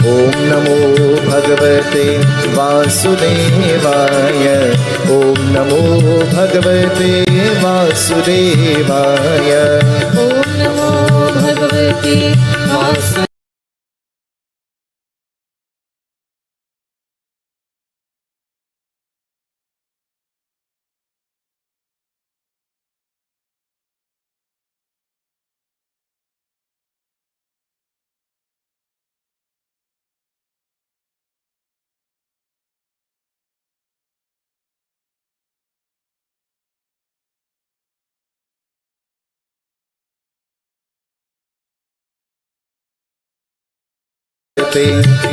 ॐ नमो भगवते वासुदेवाय ॐ नमो भगवते वासुदेवाय ॐ नमो भगवते वासुदेवाय।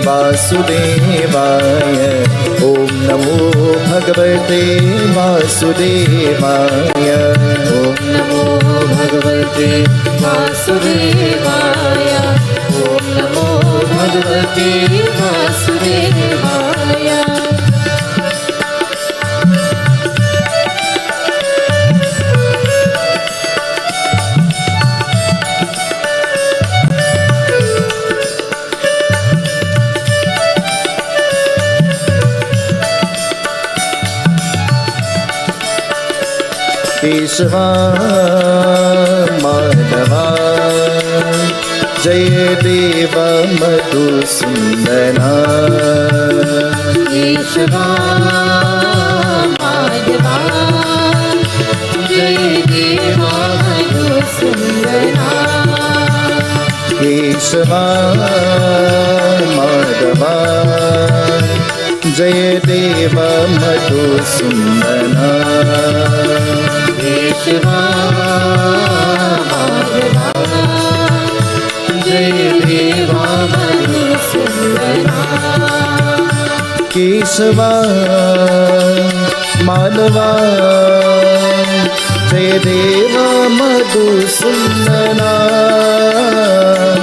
वासुदेवाय ॐ नमो भगवते वासुदेवाय ॐ नमो भगवते वासुदेवाय। ॐ नमो भगवते वासुदेवाय। केशवा माधवा जय देव मधुसूदना केशवा माधवा जय देवा मधुसूदना। केशवा माधवा जय देव मधुसूदना केशवा माधवा जय देवा मधुसूदना। केशवा माधवा जय देव मधुसूदना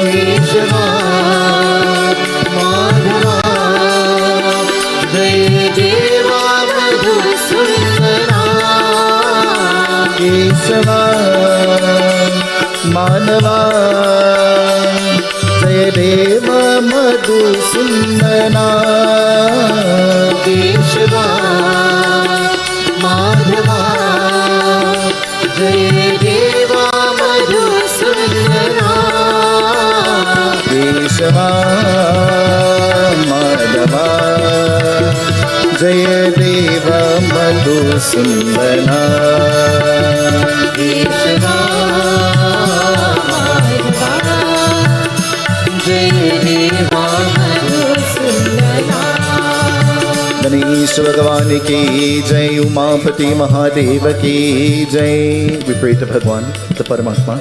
केशवा माधवा जय देवा मधुसूदना। केशवा माधवा जय देव मधुसूदना केशवा माधवा जय देवा मधुसूदना। केशवा माधवा जय देव मधुसूदना केशवा माधवा जय देवा मधुसूदना। गणेश भगवान की जय, उमापति महादेव की जय। We pray to Bhagwan, the Paramatma.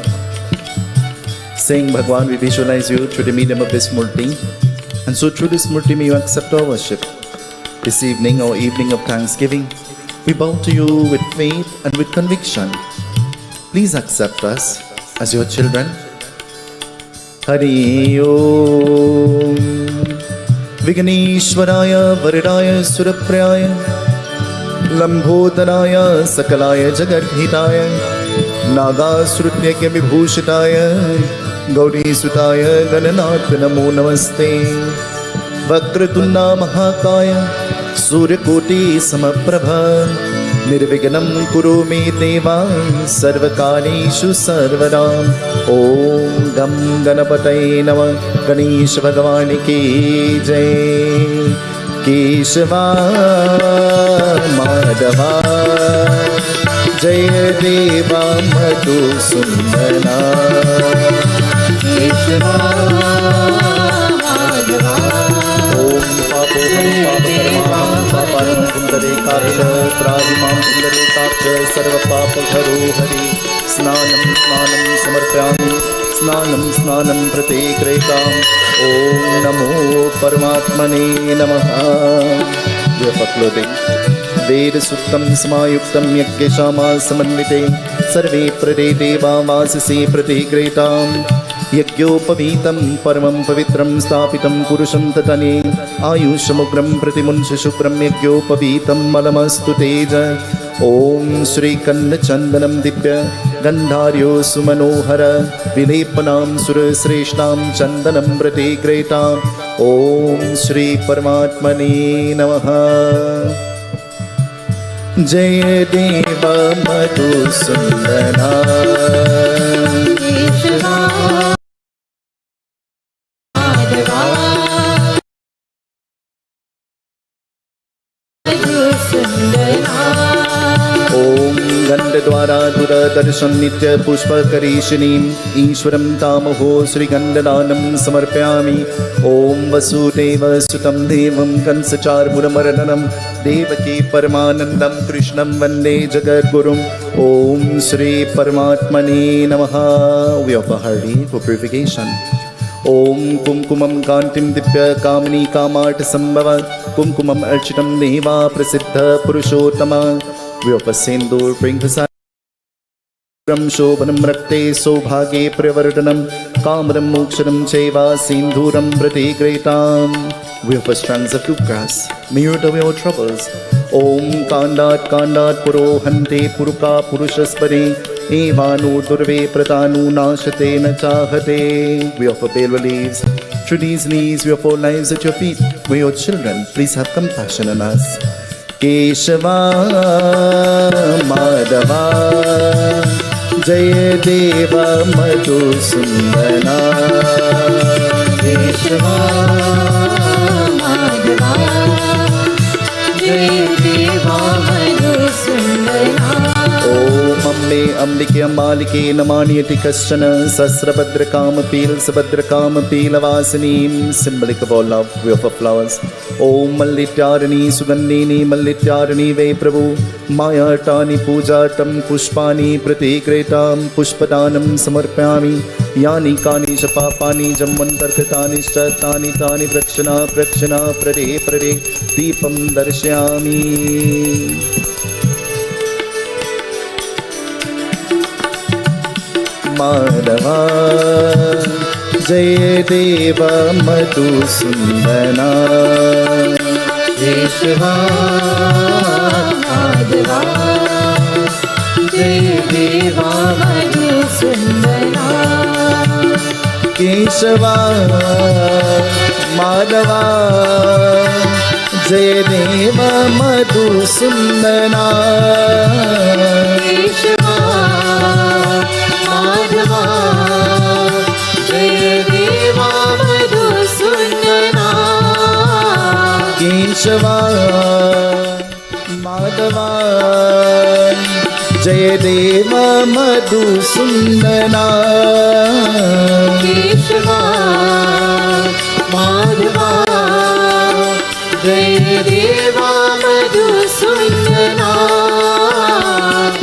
Saying, Bhagwan, we visualize you through the medium of this Murti. And so through this Murti, may you accept our worship. This evening, our evening of thanksgiving, we bow to you with faith and with conviction. Please accept us as your children. Hari Om. Vighaneshwaraya Varadaya Surapraya Lambodhanaya Sakalaya Jagadhitaya Nagasrutyakya Vibhushitaya Gauri Sutaya Gananath Namo Namaste. Vakratunda Mahakaya Suryakoti Samaprabha Nirvignam Kuru Me Deva Sarvakarishu Sarvadam. Om Gam Ganapataye Namah. Ganesh Bhagwan ki jai. Keshava Madhava Jai Deva Madhusudana. Keshwa Madhava Om Paparam Pundarekaksha Pradimam Pundarekaksha Sarva Papa Haro Hari. Snanam Snanam Samarpyami Snanam Snanam Pratikretam. Om Namo Paramatmane Namaha. Dear clothing. Ved Suttam Samayuktam Yagyashama Samanvite Sarve Prade Deva Vasisi Pratikretam. Yagyopavitam Paramam Pavitram Stapitam Purusham Tatane Ayushamugram Pratimunsha Shukram Yagyopavitam Malamastu Teja. Om Sri Kanna Chandanam Dibya Gandharyo Sumanohara Vilepanam Surasreshtam Chandanam Pratikretam. ॐ श्री परमात्मने नमः। जय देव मधुसूदना केशवा माधवा मधुसूदना। ॐ गन्धद्वारा दुरदर्शन नित्य पुष्पकरीशिनीम् ईश्वरं तामहो श्रीगन्धदानं समर्पयामि। ॐ वसुदेवसुतं देवं कंसचार्मुरमर्दनं देवकी परमानन्दं कृष्णं वन्दे जगद्गुरुम्। ॐ श्री परमात्मने नमः। We offer Hari for purification. ॐ कुङ्कुमं कान्तिं दिव्य कामनी कामार्थ संभव कुङ्कुमम् अर्चितं देवा प्रसिद्ध पुरुषोत्तम। We offer Sindur, bring Vasaram Shobhanam Rakte Sobhage Pravardanam Kamaram Mokshanam Cheva Sindhuram Pratigretam. We offer strands of Dukras, mirrored away our troubles. Om Kandat Kandat Puro Hante Puruka Purushaspare Evanu Durve Pratanu Nashate Nachahate. We offer pale leaves. Through these leaves we offer lives at your feet. We are your children, please have compassion on us. केशवा माधवा जय देव मधुसूदना। केशवा माधवा जय देवा मधुसूदना। ॐ अम्बे अम्बिके अम्बालिके नमान्यति कश्चन सहस्रभद्रकामपीलवासिनीं symbolic of all love we offer flowers. ॐ मल्लित्यारिणी सुगन्धिनी मल्लित्यारिणी वै प्रभु मायाटानि पूजाटं पुष्पाणि प्रतिक्रेतां पुष्पदानं समर्पयामि। यानि कानि च पापानि जन्मन्तर्गतानि च तानि तानि प्रक्षणा प्रक्षणा प्रदे प्रदे दीपं दर्शयामि। माधवा जय देव मधुसूदना। केशवा माधवा जय देवा मधुसूदना। केशवा माधवा जय देव मधुसूदना। केशवा माधवा जय देवा मधुसूदना। केशवा माधवा जय देव मधुसूदना। केशवा माधवा जय देवा मधुसूदना।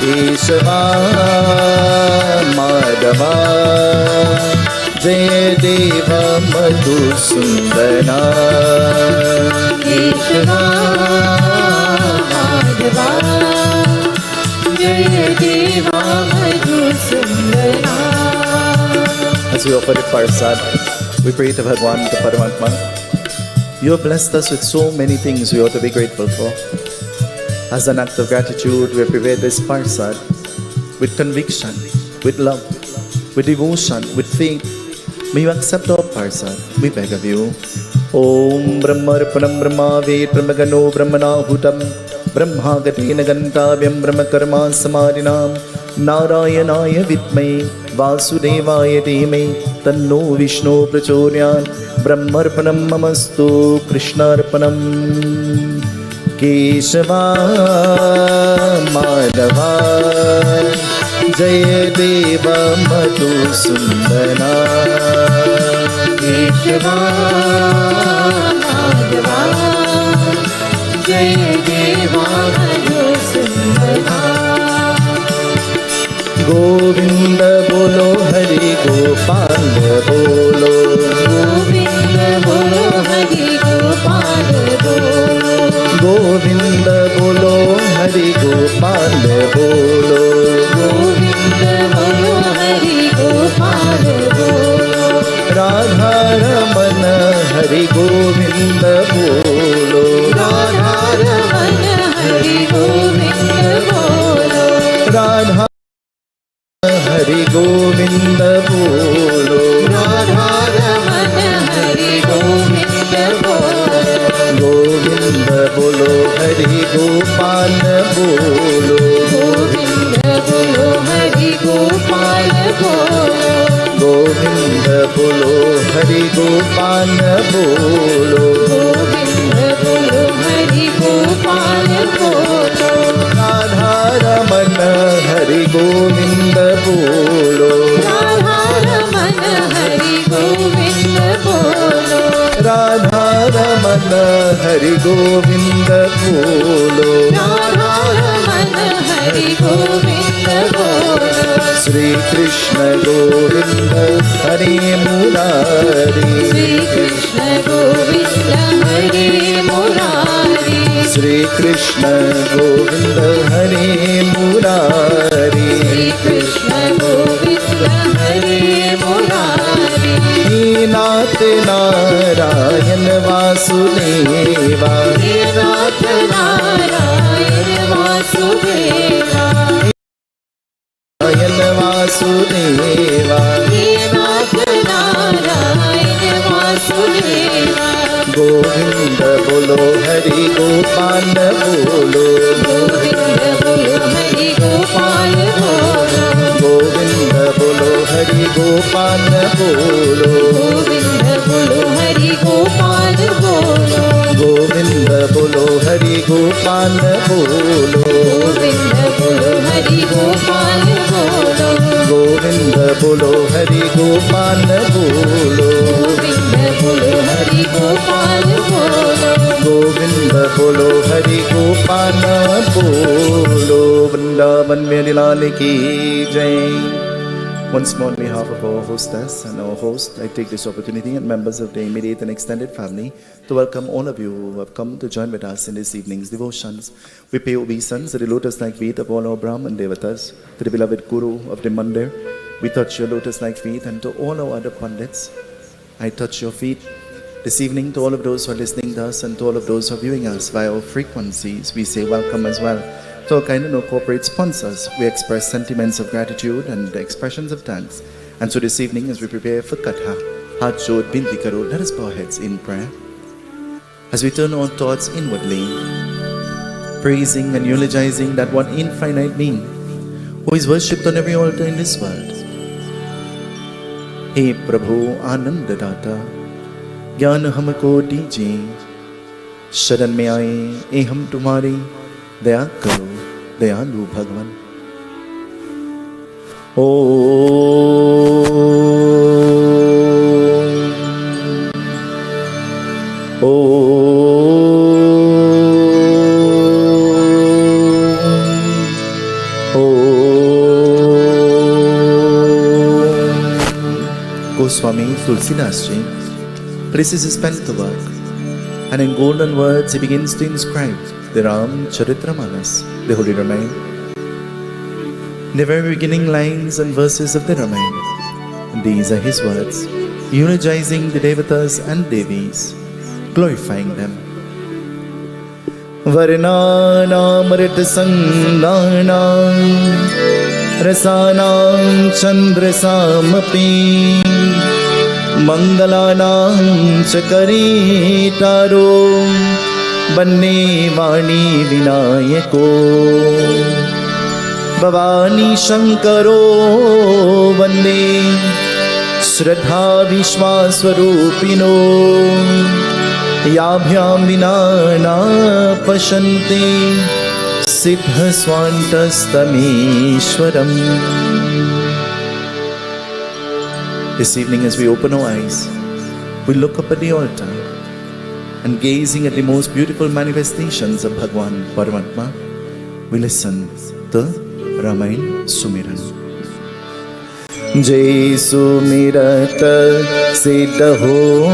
केशवा माधवा जय देव मधुसूदना। केशवा माधवा जय देवा Madhusudana. As we offer the Parsad, we pray to Bhagwan, to Paramatma. You have blessed us with so many things we ought to be grateful for. As an act of gratitude, we prepare this Parsad with conviction, with love, with devotion, with faith. May you accept our Parsad, we beg of you. Om Brahmarpanam Brahmavet Brahmagano Brahmanahutam Brahmagatena Gantavyam Brahmakarma Samadhinam Narayanaya Vidmai Vasudevaya Dhimai Tanno Vishnu Prachodayat Brahmarpanam Mamastu Krishnarpanam. केशवा माधवा जय देव मधुसूदना। केशवा माधवा जय देवा मधुसूदना। गोविंद बोलो हरि गोपाल बोलो। गोविंद बोलो हरि गोपाल बोलो। गोविंद बोलो हरि गोपाल बोलो। गोविंद बोलो हरि गोपाल बोलो। राधा रमन हरि गोविंद बोलो। राधा रमन हरि गोविंद बोलो। राधा हरि गोविंद बोलो। राधा रमन हरि गोविंद हरि गोविंद बोलो, राधा रमन हरि गोविंद बोलो, श्री कृष्ण गोविंद हरि मुरारी, श्री कृष्ण गोविंद हरि मुरारी, श्री कृष्ण गोविंद हरि मुरारी, श्री कृष्ण गोविंद हरि मुरारी, हे नाथ नारायण वासुदेवा, हे नाथ नारायण वासुदेवा, नारायण वासुदेवा, हे नाथ नारायण वासुदेवा, गोविंद बोलो हरि गोपाल बोलो, गोविंद बोलो हरि गोपाल बोलो, गोविंद बोलो हरि गोपाल बोलो, गोविंद बोलो हरि गोपाल बोलो, गोविंद बोलो हरि गोपाल बोलो, गोविंद बोलो हरि गोपाल बोलो, गोविंद बोलो हरि गोपाल बोलो, गोविंद बोलो हरि गोपाल बोलो, गोविंद बोलो हरि गोपाल बोलो, वृंदावन मेरे लाल की जय। Once more on behalf of our hostess and our host, I take this opportunity and members of the immediate and extended family to welcome all of you who have come to join with us in this evening's devotions. We pay obeisance at the lotus-like feet of all our Brahman Devatas, to the beloved Guru of the Mandir. We touch your lotus-like feet, and to all our other Pandits, I touch your feet. This evening, to all of those who are listening to us and to all of those who are viewing us via our frequencies, we say welcome as well. To our kind and our corporate sponsors, we express sentiments of gratitude and expressions of thanks. And so this evening, as we prepare for Katha, Hat Jod Binti Karo, let us bow our heads in prayer. As we turn our thoughts inwardly, praising and eulogizing that one infinite being who is worshipped on every altar in this world. Hey Prabhu Anandadata, ज्ञान हमको दीजिए, शरण में आए ए हम तुम्हारी, दया करो दयालु भगवान। ओ Goswami Tulsidas Ji places his pen to work, and in golden words he begins to inscribe the Ram Charitramanas, the Holy Ramayana. In the very beginning lines and verses of the Ramayana, these are his words, eulogizing the Devatas and Devis, glorifying them. Varnanam Ritasanghanam Rasanam Chandrasamapi Mangalanam Chakaritaro Banne Vani Vinayako Bhavani Shankaro Vande Shraddha Vishwaswarupino Yabhyam Vinana Pashante Siddha Swantastamishwaram. This evening, as we open our eyes, we look up at the altar and gazing at the most beautiful manifestations of Bhagwan Paramatma, we listen to Ramayana Sumiran. Jai Sumirat Seetahal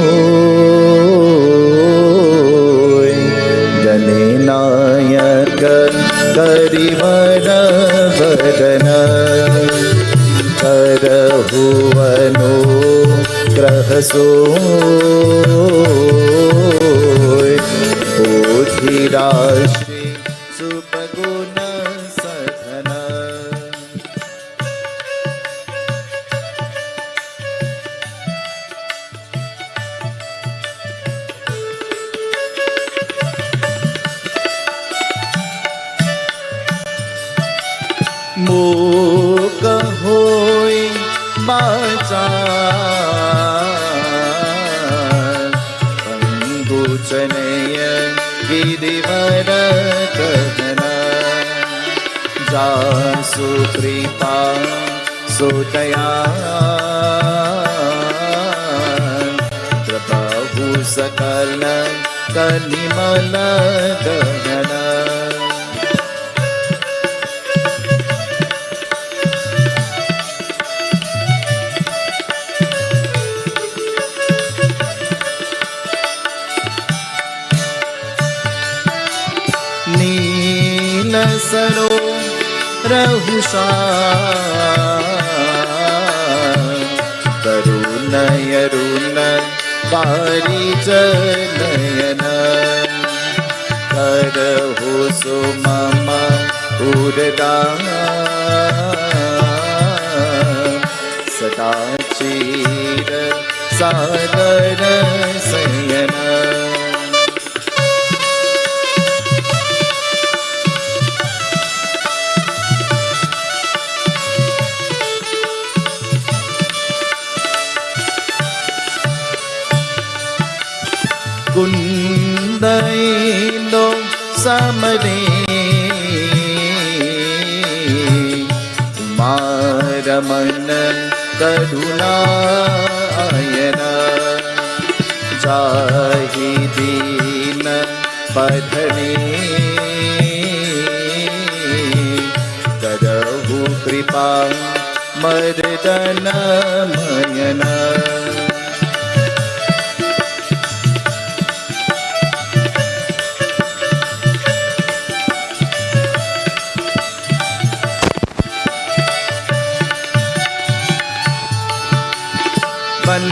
Ganenayak Karivara Vadana Karahuvano Grahaso Bodhirashi Supaguna Sadhana. Moka hoy bachar Panguchanaya Gidivara Kahana Jasu Kripa Sotaya Prabhu Sakala कनिमल गहन नील सरो रहुषा करुणयरुण पारिजनयन करहु सो मम उरगान सदा चीर सागर सयन कुंदइलो समरे मारमन करुणायन जाहि दीन पधने करहु कृपा मर्दन मयन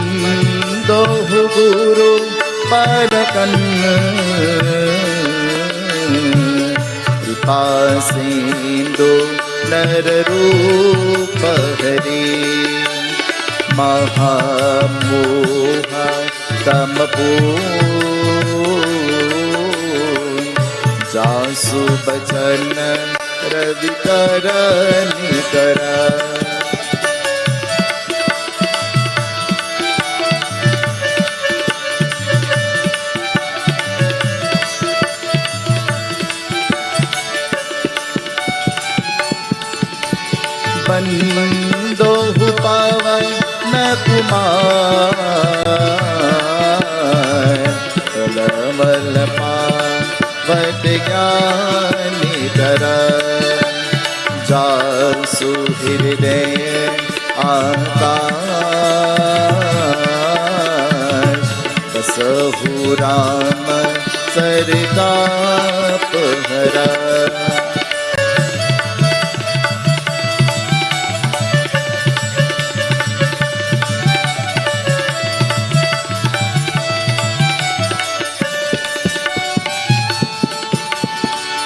बंदोहु गुरु परकन कृपा सिंधु नर रूप हरि महामोह तमपू जासु बचन रवि कर निकर बंदोहु पावन कुमार कलवल पावत ज्ञानी कर जासु हृदय आकाश बसहु राम सरताप हरा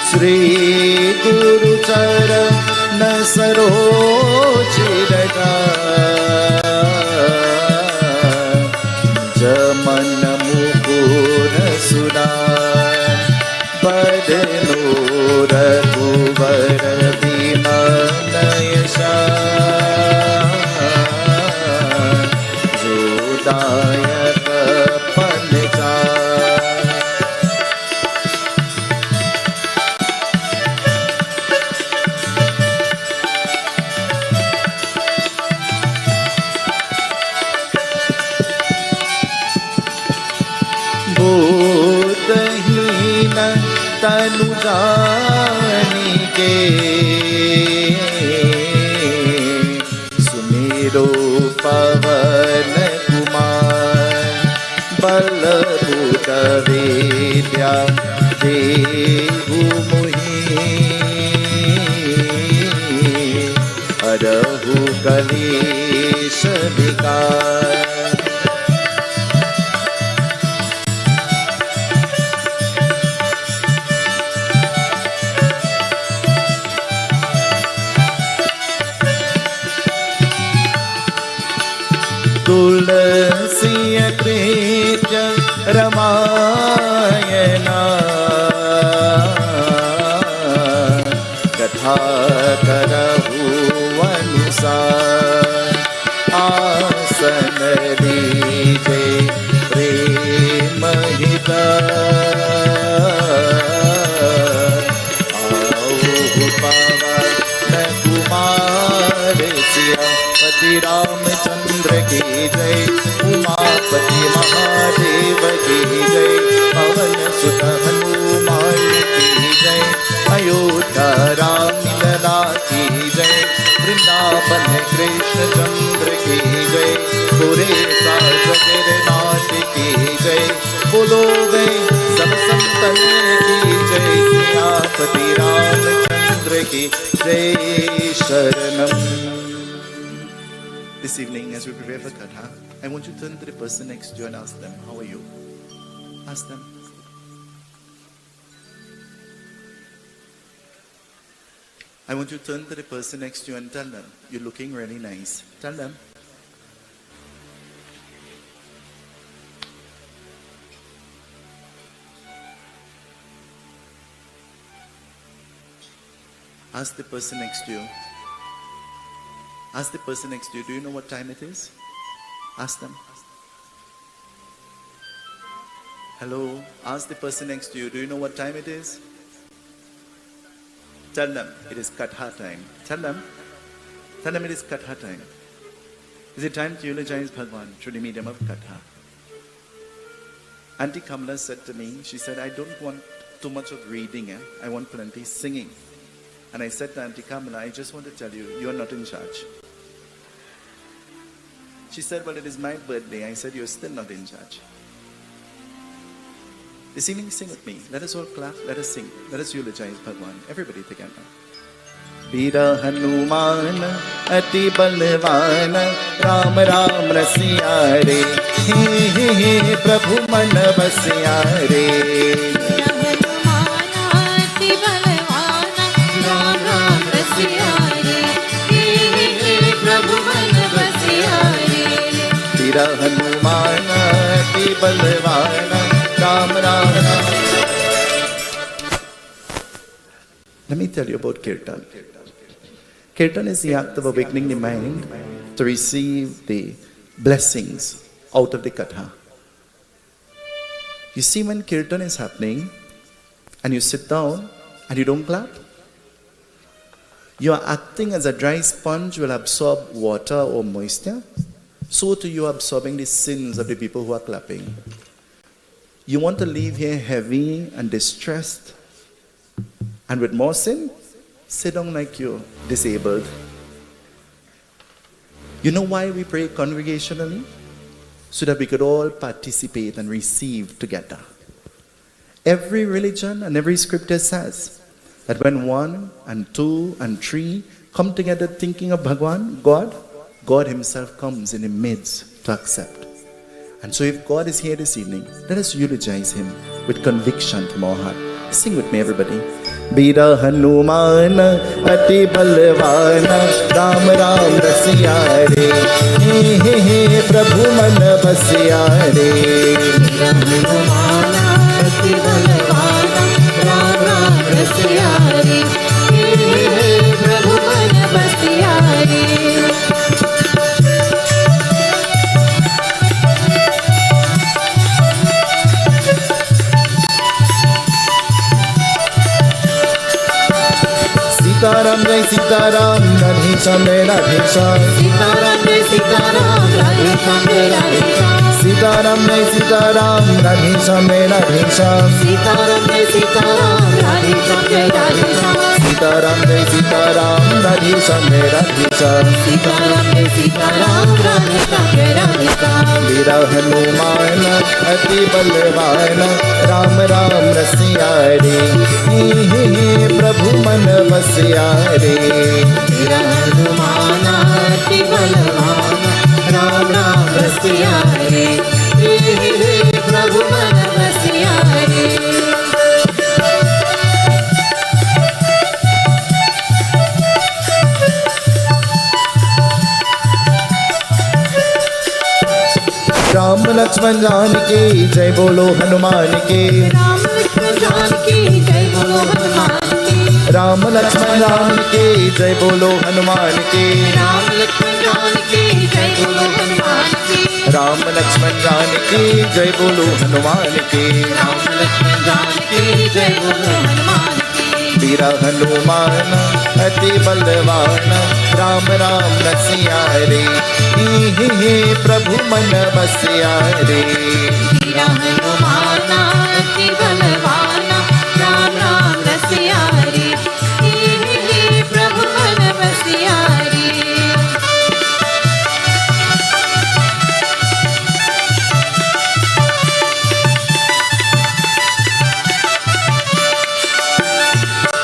श्री गुरु चरण सरोज रजा जमन मुकुर सुना बदनो रघुवर विमनयशा जो दायक पलचा बोधहीन तनु जानी के सुमेरो पवन कुमार बल भूत विद्या देहु मुहि हरहु कलेश विकार तुलसी कृत्य रमायना कथा करहु अनुसार आसन लीजे प्रेम हित आओ पवन कुमार सियापति रामचंद्र की जय उमापति महादेव की जय पवन सुत हनुमान की जय, अयोध्या राम लला की जय, वृंदावन कृष्ण चंद्र की जय, पूरे जगन्नाथ की जय, बोलो गए सब संतन की जय, सियापति रामचंद्र की जय शरणम. This evening, as we prepare for Katha, I want you to turn to the person next to you and ask them, how are you? Ask them. I want you to turn to the person next to you and tell them, you're looking really nice. Tell them. Ask the person next to you. Ask the person next to you, do you know what time it is? Ask them. Hello, ask the person next to you, do you know what time it is? Tell them it is Katha time. Tell them it is Katha time. Is it time to eulogize Bhagwan through the medium of Katha? Auntie Kamla said to me, she said, I don't want too much of reading, I want plenty singing. And I said to Auntie Kamla, I just want to tell you, you are not in charge. She said, well, it is my birthday. I said, you're still not in charge. This evening, sing with me. Let us all clap, let us sing. Let us eulogize Bhagwan. Everybody together. Veera Hanuman Ati Balvan Ram Ram Rasiya Re He He He Prabhu Man Vasiya Re. Veera Hanuman Ati Balvan Ram Ram Ram. Let me tell you about Kirtan. Kirtan is the act of awakening the mind to receive the blessings out of the Katha. You see, when Kirtan is happening and you sit down and you don't clap, you are acting as a dry sponge will absorb water or moisture. So too you are absorbing the sins of the people who are clapping. You want to leave here heavy and distressed and with more sin? Sit down like you're disabled. You know why we pray congregationally? So that we could all participate and receive together. Every religion and every scripture says that when 1 and 2 and 3 come together thinking of Bhagwan, God himself comes in the midst to accept. And so if God is here this evening, let us eulogize him with conviction from our heart. Sing with me, everybody. Veera Hanuman Ati Balvan Ram Ram Rasiya Re He He He Prabhu Man Vasiya Re. Veera Hanuman Ati Balvan Ram Ram Rasiya Re He He He Prabhu Man Vasiya Re. Sitaram Jai Sitaram Radhe Sham Radhe Sham. Sitaram Jai Sitaram Radhe Sham Radhe Sham. Sitaram Jai Sitaram Radhe Sham Radhe Sham. Sitaram Jai Sitaram Radhe Sham Radhe Sham. Sitaram Jai Sitaram Radhe Sham Radhe Sham. Sitaram Jai Sitaram Radhe Sham Radhe Sham. Veera Hanuman Ati Balvan Ram Ram Rasiya Re He He He Prabhu Man Vasiya Re. Veera Hanuman Ati Balvan Ram Ram Rasiya Re He He He Prabhu Man Vasiya Re. Ram Lakshman Janaki जय बोलो हनुमान के. राम लक्ष्मण जानकी जय बोलो हनुमान की. राम लक्ष्मण जानकी जय बोलो हनुमान के. राम लक्ष्मण जानकी जय बोलो हनुमान की. राम लक्ष्मण जानकी जय बोलो हनुमान के. राम लक्ष्मण जानकी जय बोलो हनुमान की. वीरा हनुमान अति बलवान राम राम रसिया रे ही ही प्रभु मन बसिया रे. वीरा हनुमान अति बलवाना राम राम रसिया रे हे प्रभु मन बसिया रे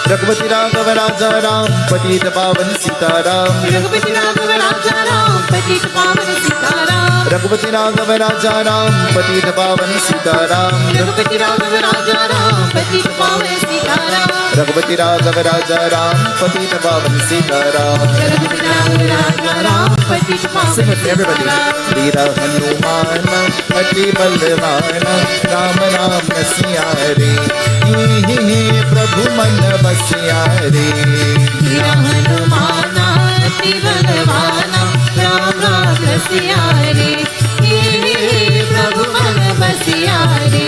रघुपति राघव राजा राम पतित पावन सीताराम रघुपति राघव राजा राम पतित पावन सीताराम रघुपति राघव राजा राम पतित पावन सीताराम रघुपति राघव राजा राम पतित पावन सीताराम रघुपति राघव राजा राम पतित पावन सीताराम रघुपति राघव राजा राम पतित पावन Sing with me, everybody. Sitaram वीर हनुमान अति बलवान राम राम रसिया रे हे प्रभु मन बसिया रे वीर हनुमान अति बलवान राम राम रसिया रे हे प्रभु मन बसिया रे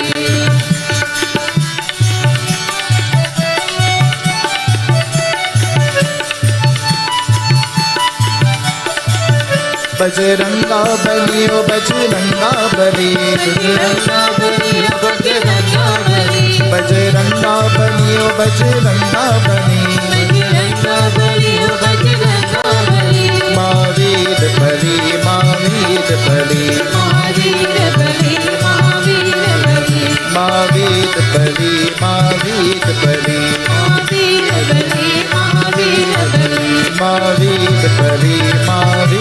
बजरंगा बली ओ बजरंगा बली बजरंगा बली ओ बजरंगा बली बजरंगा बली ओ बजरंगा बली बजरंगा बली ओ बजरंगा बली महावीर बली महावीर बली महावीर बली महावीर बली महावीर बली महावीर बली महावीर बली महावीर बली महावीर बली महावीर बली महावीर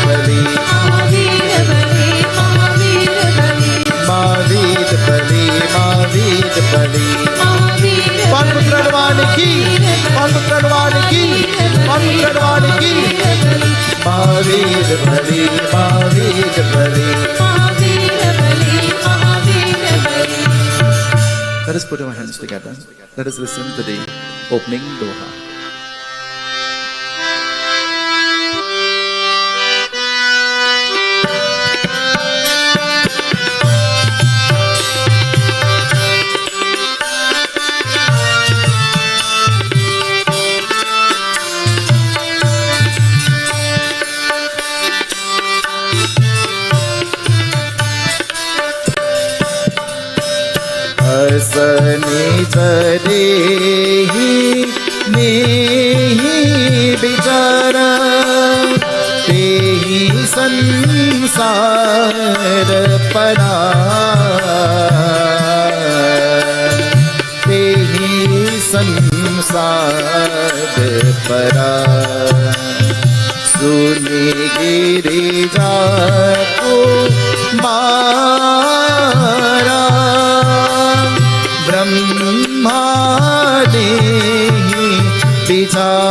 बली महावीर बली महावीर बली महावीर बली महावीर पांडुरंगवान की पांडुरंगवान की पांडुरंगवान की महावीर बली महावीर बली महावीर बली महावीर बली Let us put our hands together. Let us listen to the opening doha. असनी चरे नेहि विचार तेहि संसार परा तेहि संसार परा सुनि गिरिजा को मारा ब्रह्मादि विचार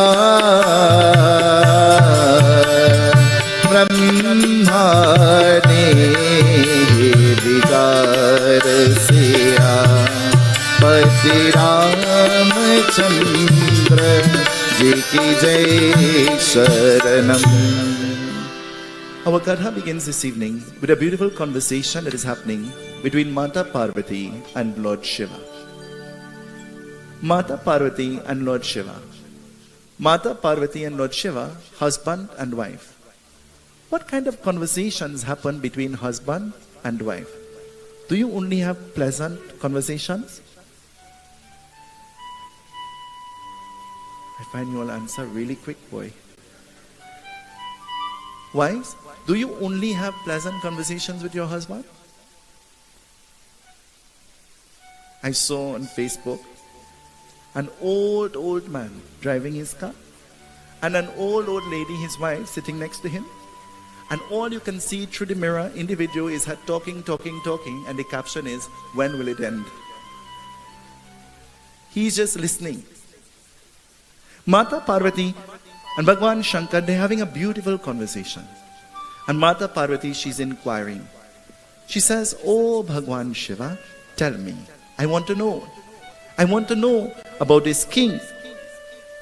ब्रह्मादि विचार सिया पति रामचंद्र जी की जय शरणम. Our Katha begins this evening with a beautiful conversation that is happening between Mata Parvati and Lord Shiva. Mata Parvati and Lord Shiva. Mata Parvati and Lord Shiva, husband and wife. What kind of conversations happen between husband and wife? Do you only have pleasant conversations? I find you all answer really quick, boy. Wives, do you only have pleasant conversations with your husband? I saw on Facebook an old man driving his car and an old lady, his wife, sitting next to him. And all you can see through the mirror in the video is her talking, and the caption is, when will it end? He's just listening. Mata Parvati and Bhagwan Shankar, they're having a beautiful conversation. And Mata Parvati, she's inquiring. She says, "Oh Bhagwan Shiva, tell me. I want to know. I want to know about this king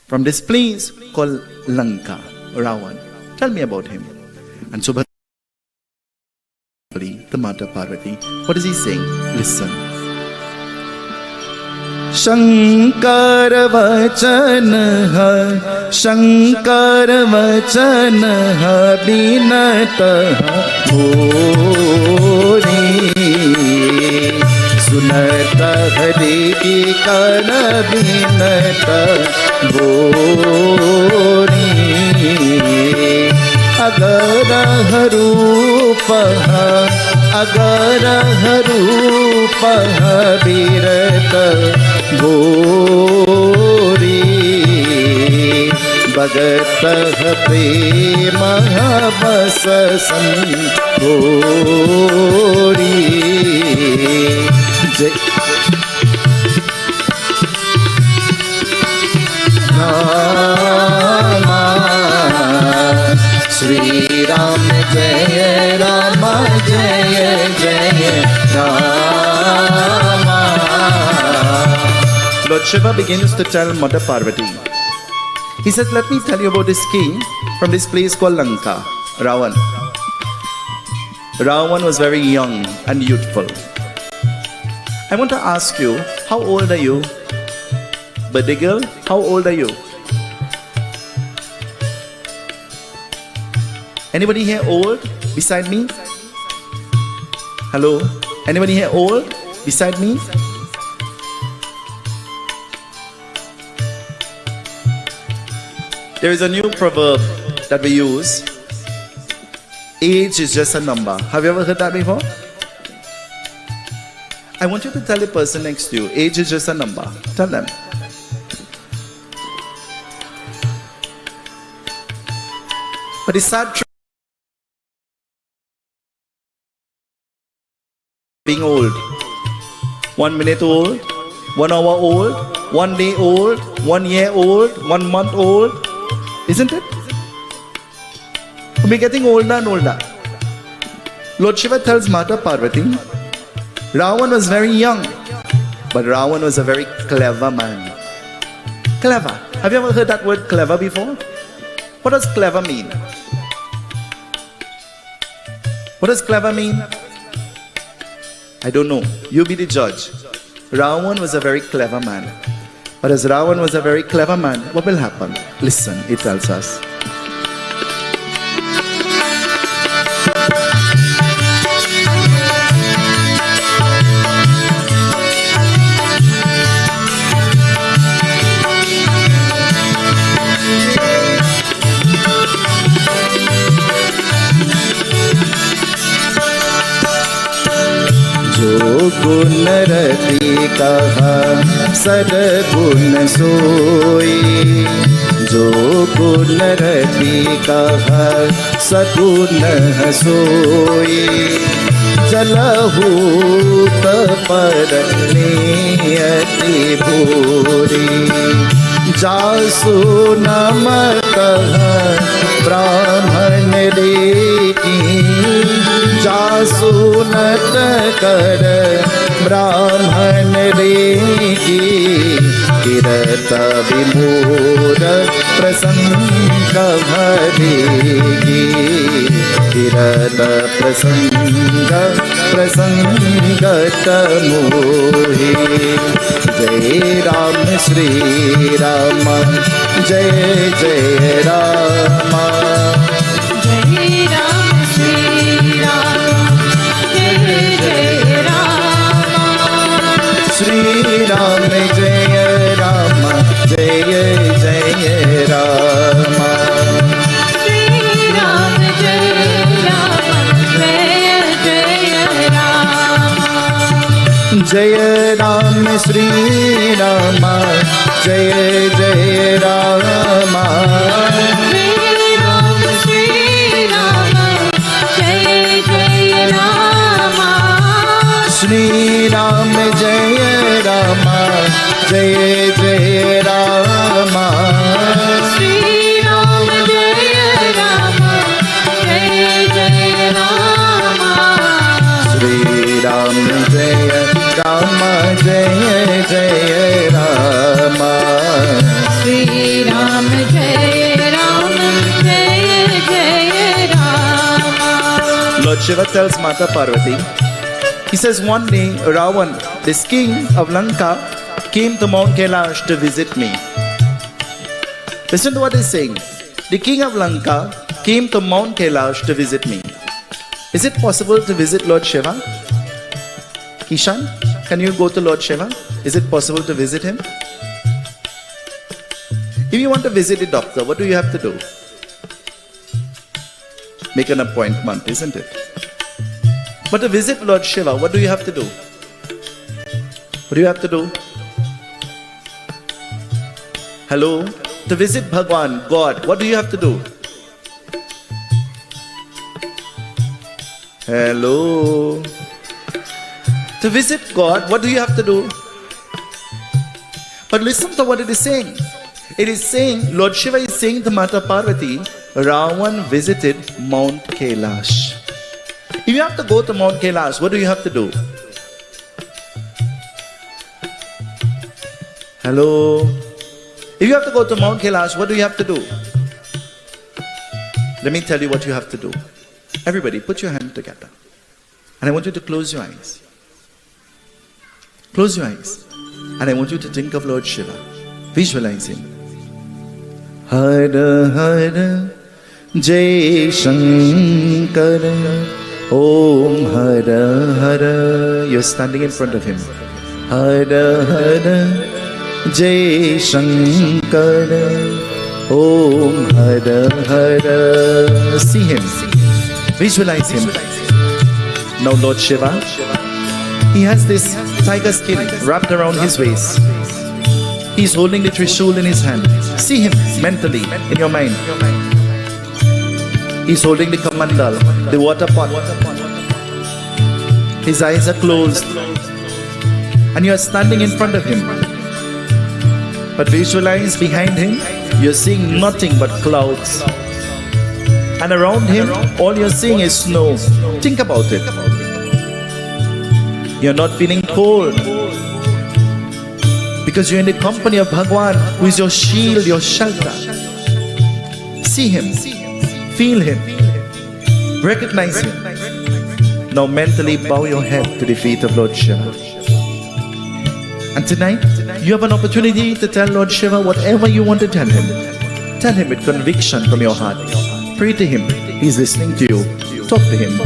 from this place called Lanka, Ravan. Tell me about him." And so the Mata Parvati, what is he saying? Listen. Shankar वचन bint मोरी सुन बीनत हरि की कर बीनत बोरी अगर हरूप बीरत बोरी भगत प्रेम बस संभोरी जय राम श्री राम जय राम जय जय Ram. Lord Shiva begins to tell Mother Parvati. He says, let me tell you about this king from this place called Lanka, Ravan. Ravan was very young and youthful. I want to ask you, how old are you? Birthday girl, how old are you? Anybody here old beside me? Hello? Anybody here old beside me? There is a new proverb that we use. Age is just a number. Have you ever heard that before? I want you to tell the person next to you, age is just a number. Tell them. But it's sad truth. Being old. 1 minute old, 1 hour old, 1 day old, 1 year old, 1 month old. Isn't it? We're getting older and older. Lord Shiva tells Mata Parvati, Ravan was very young, but Ravan was a very clever man. Clever. Have you ever heard that word clever before? What does clever mean? What does clever mean? I don't know. You be the judge. Ravan was a very clever man. But as Ravan was a very clever man, what will happen? Listen, it tells us. गुण रति कहा सद्गुण सोई जो गुण रति कहा सद्गुण सोई जलहू पर नियति भूरी जासु नमत ब्राह्मण रेकी जासु नत कर ब्राह्मण रेकी किरत विमूर प्रसंग भरेगी किरत प्रसंगत मोहि जय राम श्री राम जय जय राम जय राम श्री राम जय जय राम श्री राम जय राम जय जय राम श्री राम जय राम जय जय राम जय राम श्री राम जय जय राम श्री राम श्री राम जय जय राम श्री राम जय राम जय जय राम श्री राम जय राम जय जय राम श्री राम जय राम जय जय राम श्री राम जय राम जय जय Ram. Lord Shiva tells Mata Parvati, he says, one day Ravan, this king of Lanka, came to Mount Kailash to visit me. Listen to what he's saying. The king of Lanka came to Mount Kailash to visit me. Is it possible to visit Lord Shiva? Ishan, Can you go to Lord Shiva? Is it possible to visit him? If you want to visit a doctor, what do you have to do? Make an appointment, isn't it? But to visit Lord Shiva, what do you have to do? What do you have to do? Hello? To visit Bhagwan, God, what do you have to do? Hello? To visit God, what do you have to do? But listen to what it is saying. It is saying, Lord Shiva is saying to Mata Parvati, Ravan visited Mount Kailash. If you have to go to Mount Kailash, what do you have to do? Hello? If you have to go to Mount Kailash, what do you have to do? Let me tell you what you have to do. Everybody, put your hand together. And I want you to close your eyes. Close your eyes. And I want you to think of Lord Shiva. Visualize him. Hara Hara Jai Shankara Om Hara Hara. You're standing in front of him. Hara Hara Jai Shankara Om Hara Hara. See him. Visualize him. Now Lord Shiva, he has this tiger skin wrapped around his waist. He's holding the Trishul in his hand. See him mentally in your mind. He's holding the Kamandal, the water pot. His eyes are closed. And you are standing in front of him. But visualize behind him, you're seeing nothing but clouds. And around him, all you're seeing is snow. Think about it. You're not feeling cold. Because you're in the company of Bhagwan, who is your shield, your shelter. See him. Feel him. Recognize him. Now mentally bow your head to the feet of Lord Shiva. And tonight, you have an opportunity to tell Lord Shiva whatever you want to tell him. Tell him with conviction from your heart. Pray to him. He's listening to you. Talk to him.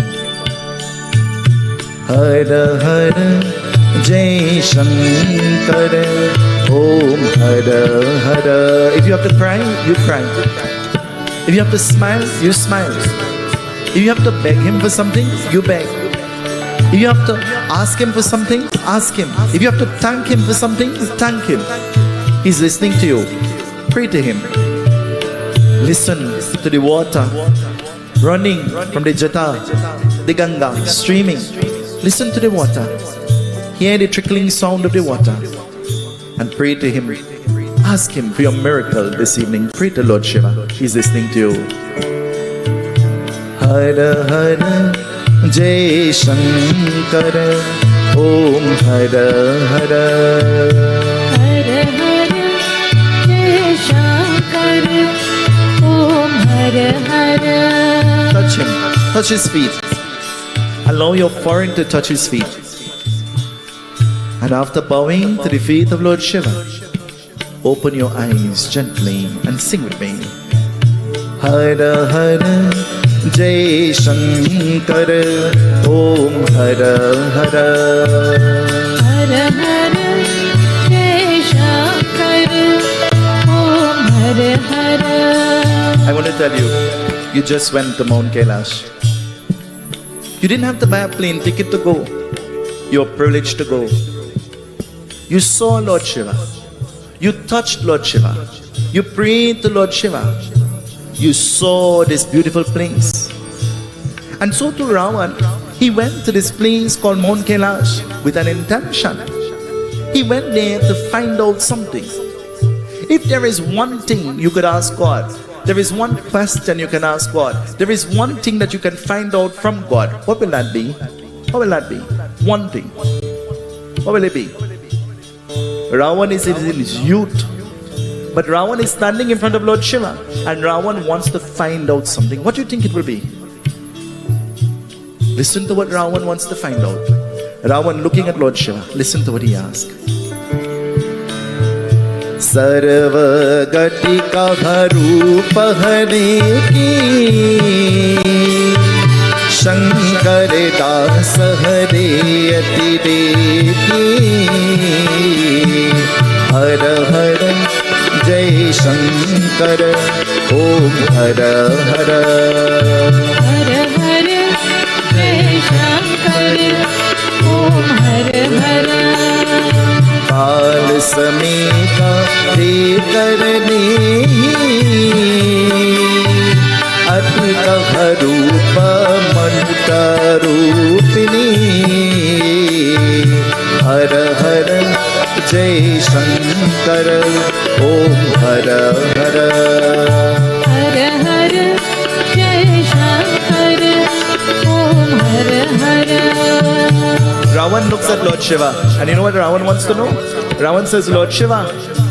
Hara Hara Jai Shankara Om Hara Hara. If you have to cry, you cry. If you have to smile, you smile. If you have to beg him for something, you beg. If you have to ask him for something, ask him. If you have to thank him for something, thank him. He's listening to you. Pray to him. Listen to the water running from the Jata, the Ganga, streaming. Listen to the water. Hear the trickling sound of the water. And pray to him. Ask him for your miracle this evening. Pray to Lord Shiva. He's listening to you. Hara Hara Jai Shankara Om Hara Hara. Hara Hara Jai Shankara Om Hara Hara. Touch him. Touch his feet. Allow your foreign to touch his feet. And after bowing to the feet of Lord Shiva, open your eyes gently and sing with me. Hara Hara Jai Shankara Om Hara Hara. Hara Hara Jai Shankara Om Hara Hara. I want to tell you, you just went to Mount Kailash. You didn't have to buy a plane ticket to go. You're privileged to go. You saw Lord Shiva. You touched Lord Shiva. You prayed to Lord Shiva. You saw this beautiful place. And so to Ravan, he went to this place called Mount Kailash with an intention. He went there to find out something. If there is one thing you could ask God, there is one question you can ask God, there is one thing that you can find out from God, what will that be? What will that be? One thing. What will it be? Ravan is in his youth, but Ravan is standing in front of Lord Shiva, and Ravan wants to find out something. What do you think it will be? Listen to what Ravan wants to find out. Ravan looking at Lord Shiva, listen to what he asks. Sarva gatika bharupa hare ki Shankar दास हरे अति देती हर हर जय शंकर ओम हर हर हर हर जय शंकर ओम हर हर काल समेता हे करने अद्भुत रूप मनुत रूपिणी हर हर जय शंकर ओम हर हर हर हर जय शंकर ओम हर हर Ravan looks at Lord Shiva, and you know what Ravan wants to know? Ravan says, Lord Shiva,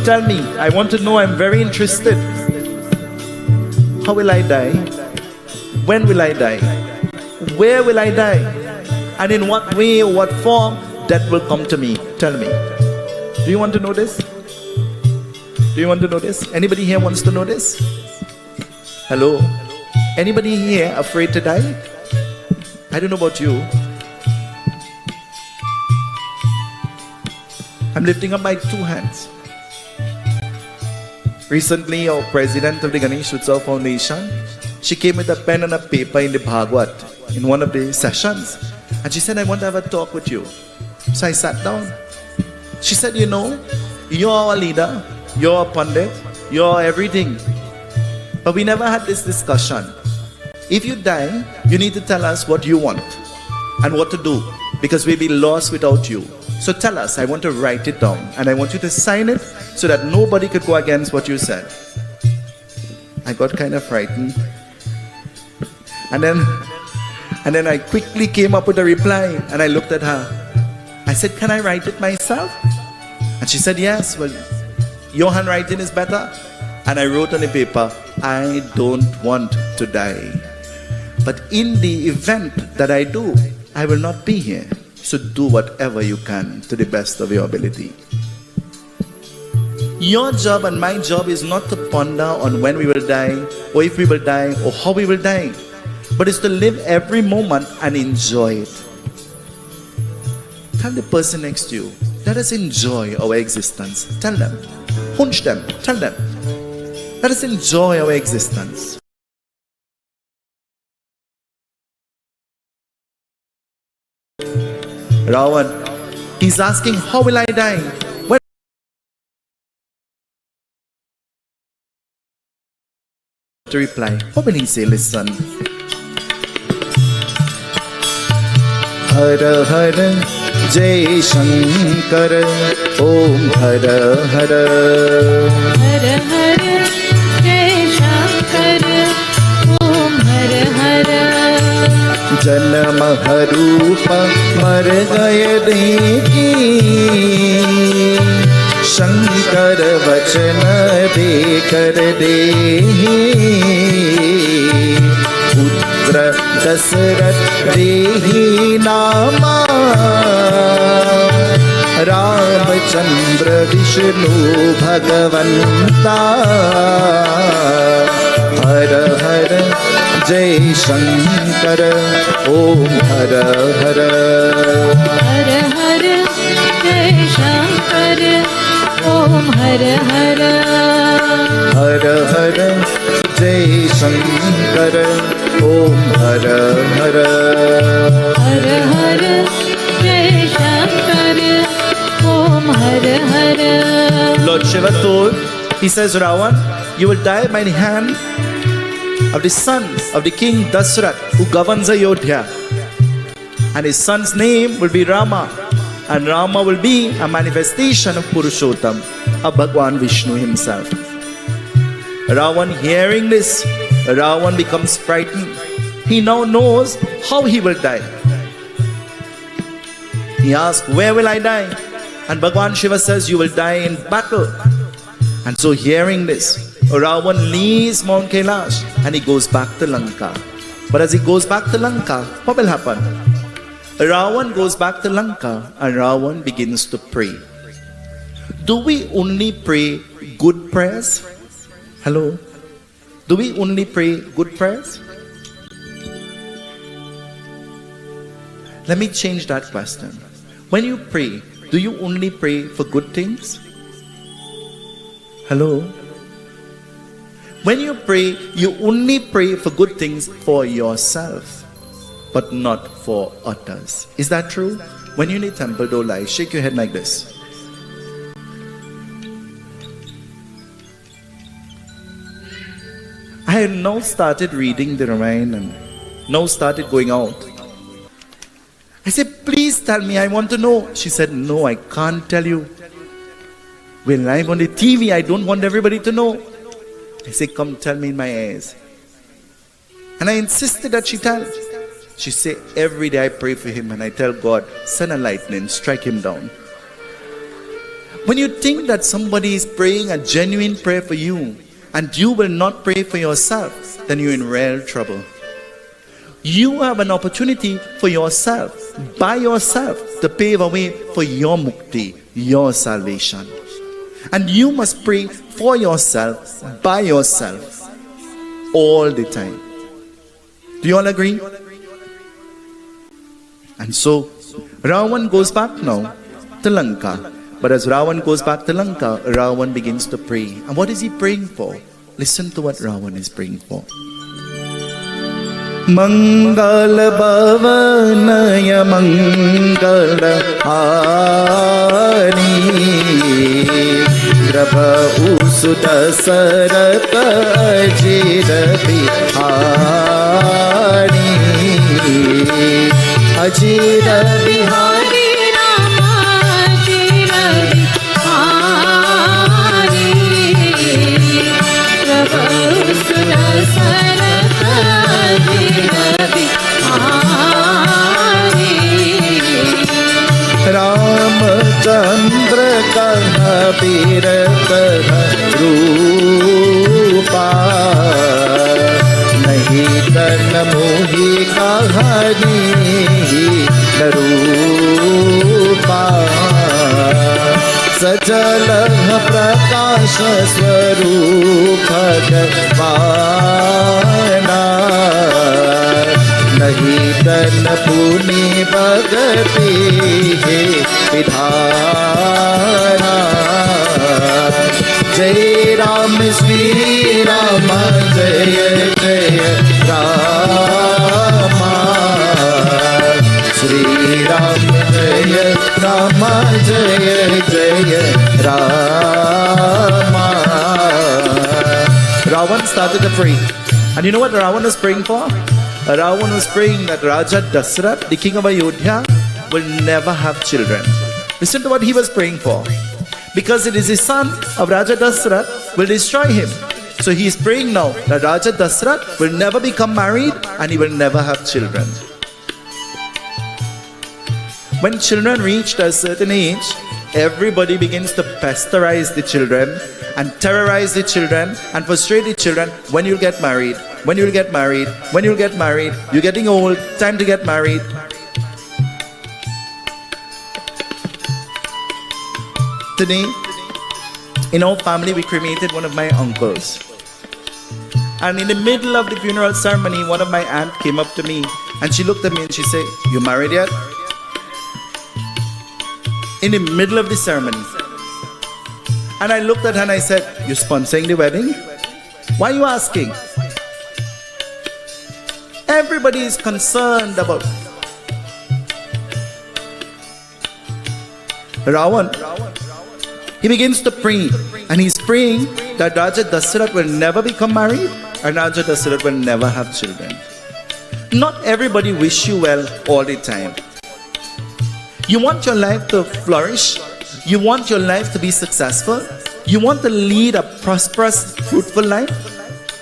tell me, I want to know, I'm very interested. How will I die? When will I die? Where will I die? And in what way or what form death will come to me? Tell me. Do you want to know this? Do you want to know this? Anybody here wants to know this? Hello? Anybody here afraid to die? I don't know about you. I'm lifting up my two hands. Recently, our president of the Ganesh Utsav Foundation, she came with a pen and a paper in the Bhagavad in one of the sessions. And she said, I want to have a talk with you. So I sat down. She said, you know, you're our leader, you're a pundit, you're everything. But we never had this discussion. If you die, you need to tell us what you want and what to do, because we'll be lost without you. So tell us, I want to write it down and I want you to sign it so that nobody could go against what you said. I got kind of frightened. And then I quickly came up with a reply and I looked at her. I said, can I write it myself? And she said, yes, well, your handwriting is better. And I wrote on the paper, I don't want to die. But in the event that I do, I will not be here. So do whatever you can to the best of your ability. Your job and my job is not to ponder on when we will die, or if we will die, or how we will die, but it's to live every moment and enjoy it. Tell the person next to you, let us enjoy our existence. Tell them, hunch them, tell them, let us enjoy our existence. Ravan, he's asking, how will I die? When to reply, what will he say? Listen. Har Har Jai Shankar Om Har Har हर हर जय शंकर ओम हर हर जन्म हरूप मर गए देखी शंकर वचन दे कर दे पुत्र दशरथ देहि नामा रामचंद्र विष्णु भगवंता हर हर जय शंकर ओम हर हर हर हर जय शंकर ओम हर हर हर हर जय शंकर ओम हर हर हर हर जय शंकर ओम हर हर Lord Shiva told, he says, Ravan, you will die by the hand of the son of the king Dasrath, who governs Ayodhya. And his son's name will be Rama. And Rama will be a manifestation of Purushottam, of Bhagwan Vishnu himself. Ravan, hearing this, Ravan becomes frightened. He now knows how he will die. He asks, where will I die? And Bhagwan Shiva says, you will die in battle. And so hearing this, Ravan leaves Mount Kailash and he goes back to Lanka. But as he goes back to Lanka, what will happen? Ravan goes back to Lanka and Ravan begins to pray. Do we only pray good prayers? Hello? Do we only pray good prayers? Let me change that question. When you pray, do you only pray for good things? Hello? When you pray, you only pray for good things for yourself, but not for others. Is that true? When you're in a temple, don't lie. Shake your head like this. I had now started reading the Ramayana and now started going out. I said, please tell me, I want to know. She said, no, I can't tell you. We're live on the TV, I don't want everybody to know. I said, come tell me in my ears. And I insisted that she tell. She said, every day I pray for him and I tell God, send a lightning, strike him down. When you think that somebody is praying a genuine prayer for you and you will not pray for yourself, then you're in real trouble. You have an opportunity for yourself, by yourself, to pave a way for your mukti, your salvation. And you must pray for yourself, by yourself, all the time. Do you all agree? And so, Ravan goes back now to Lanka. But as Ravan goes back to Lanka, Ravan begins to pray. And what is he praying for? Listen to what Ravan is praying for. Mangal Bhavanaya Mangala Hari Grabha Usuda Sarata Ajira Bihari Ajira Bihari Rama Ajira Bihari Grabha Usuda Sarata Ramchandra kaha birata rupa nahi tan mohi kahani narupa sajala prakasha swarupa bhagavana nahi tan puni bhagati he vidhana Jai Ram Shri Rama Jaya Jaya Rama Shri Ram Jaya Rama Jaya Jaya Rama. Ravan started to pray. And you know what Ravan was praying for? Ravan was praying that Raja Dasrath, the king of Ayodhya, will never have children. Listen to what he was praying for. Because it is the son of Raja Dasrath will destroy him. So he is praying now that Raja Dasrath will never become married and he will never have children. When children reach a certain age, everybody begins to pasteurize the children and terrorize the children and frustrate the children. When you'll get married, when you'll get married, when you'll get married, you're getting old, time to get married. Today, in our family, we cremated one of my uncles. And in the middle of the funeral ceremony, one of my aunt came up to me and she looked at me and she said, "You married yet?" In the middle of the ceremony. And I looked at her and I said, "You sponsoring the wedding? Why are you asking?" Everybody is concerned about Ravan. He begins to pray, and he's praying that Raja Dasrath will never become married and Raja Dasrath will never have children. Not everybody wish you well all the time. You want your life to flourish? You want your life to be successful? You want to lead a prosperous, fruitful life?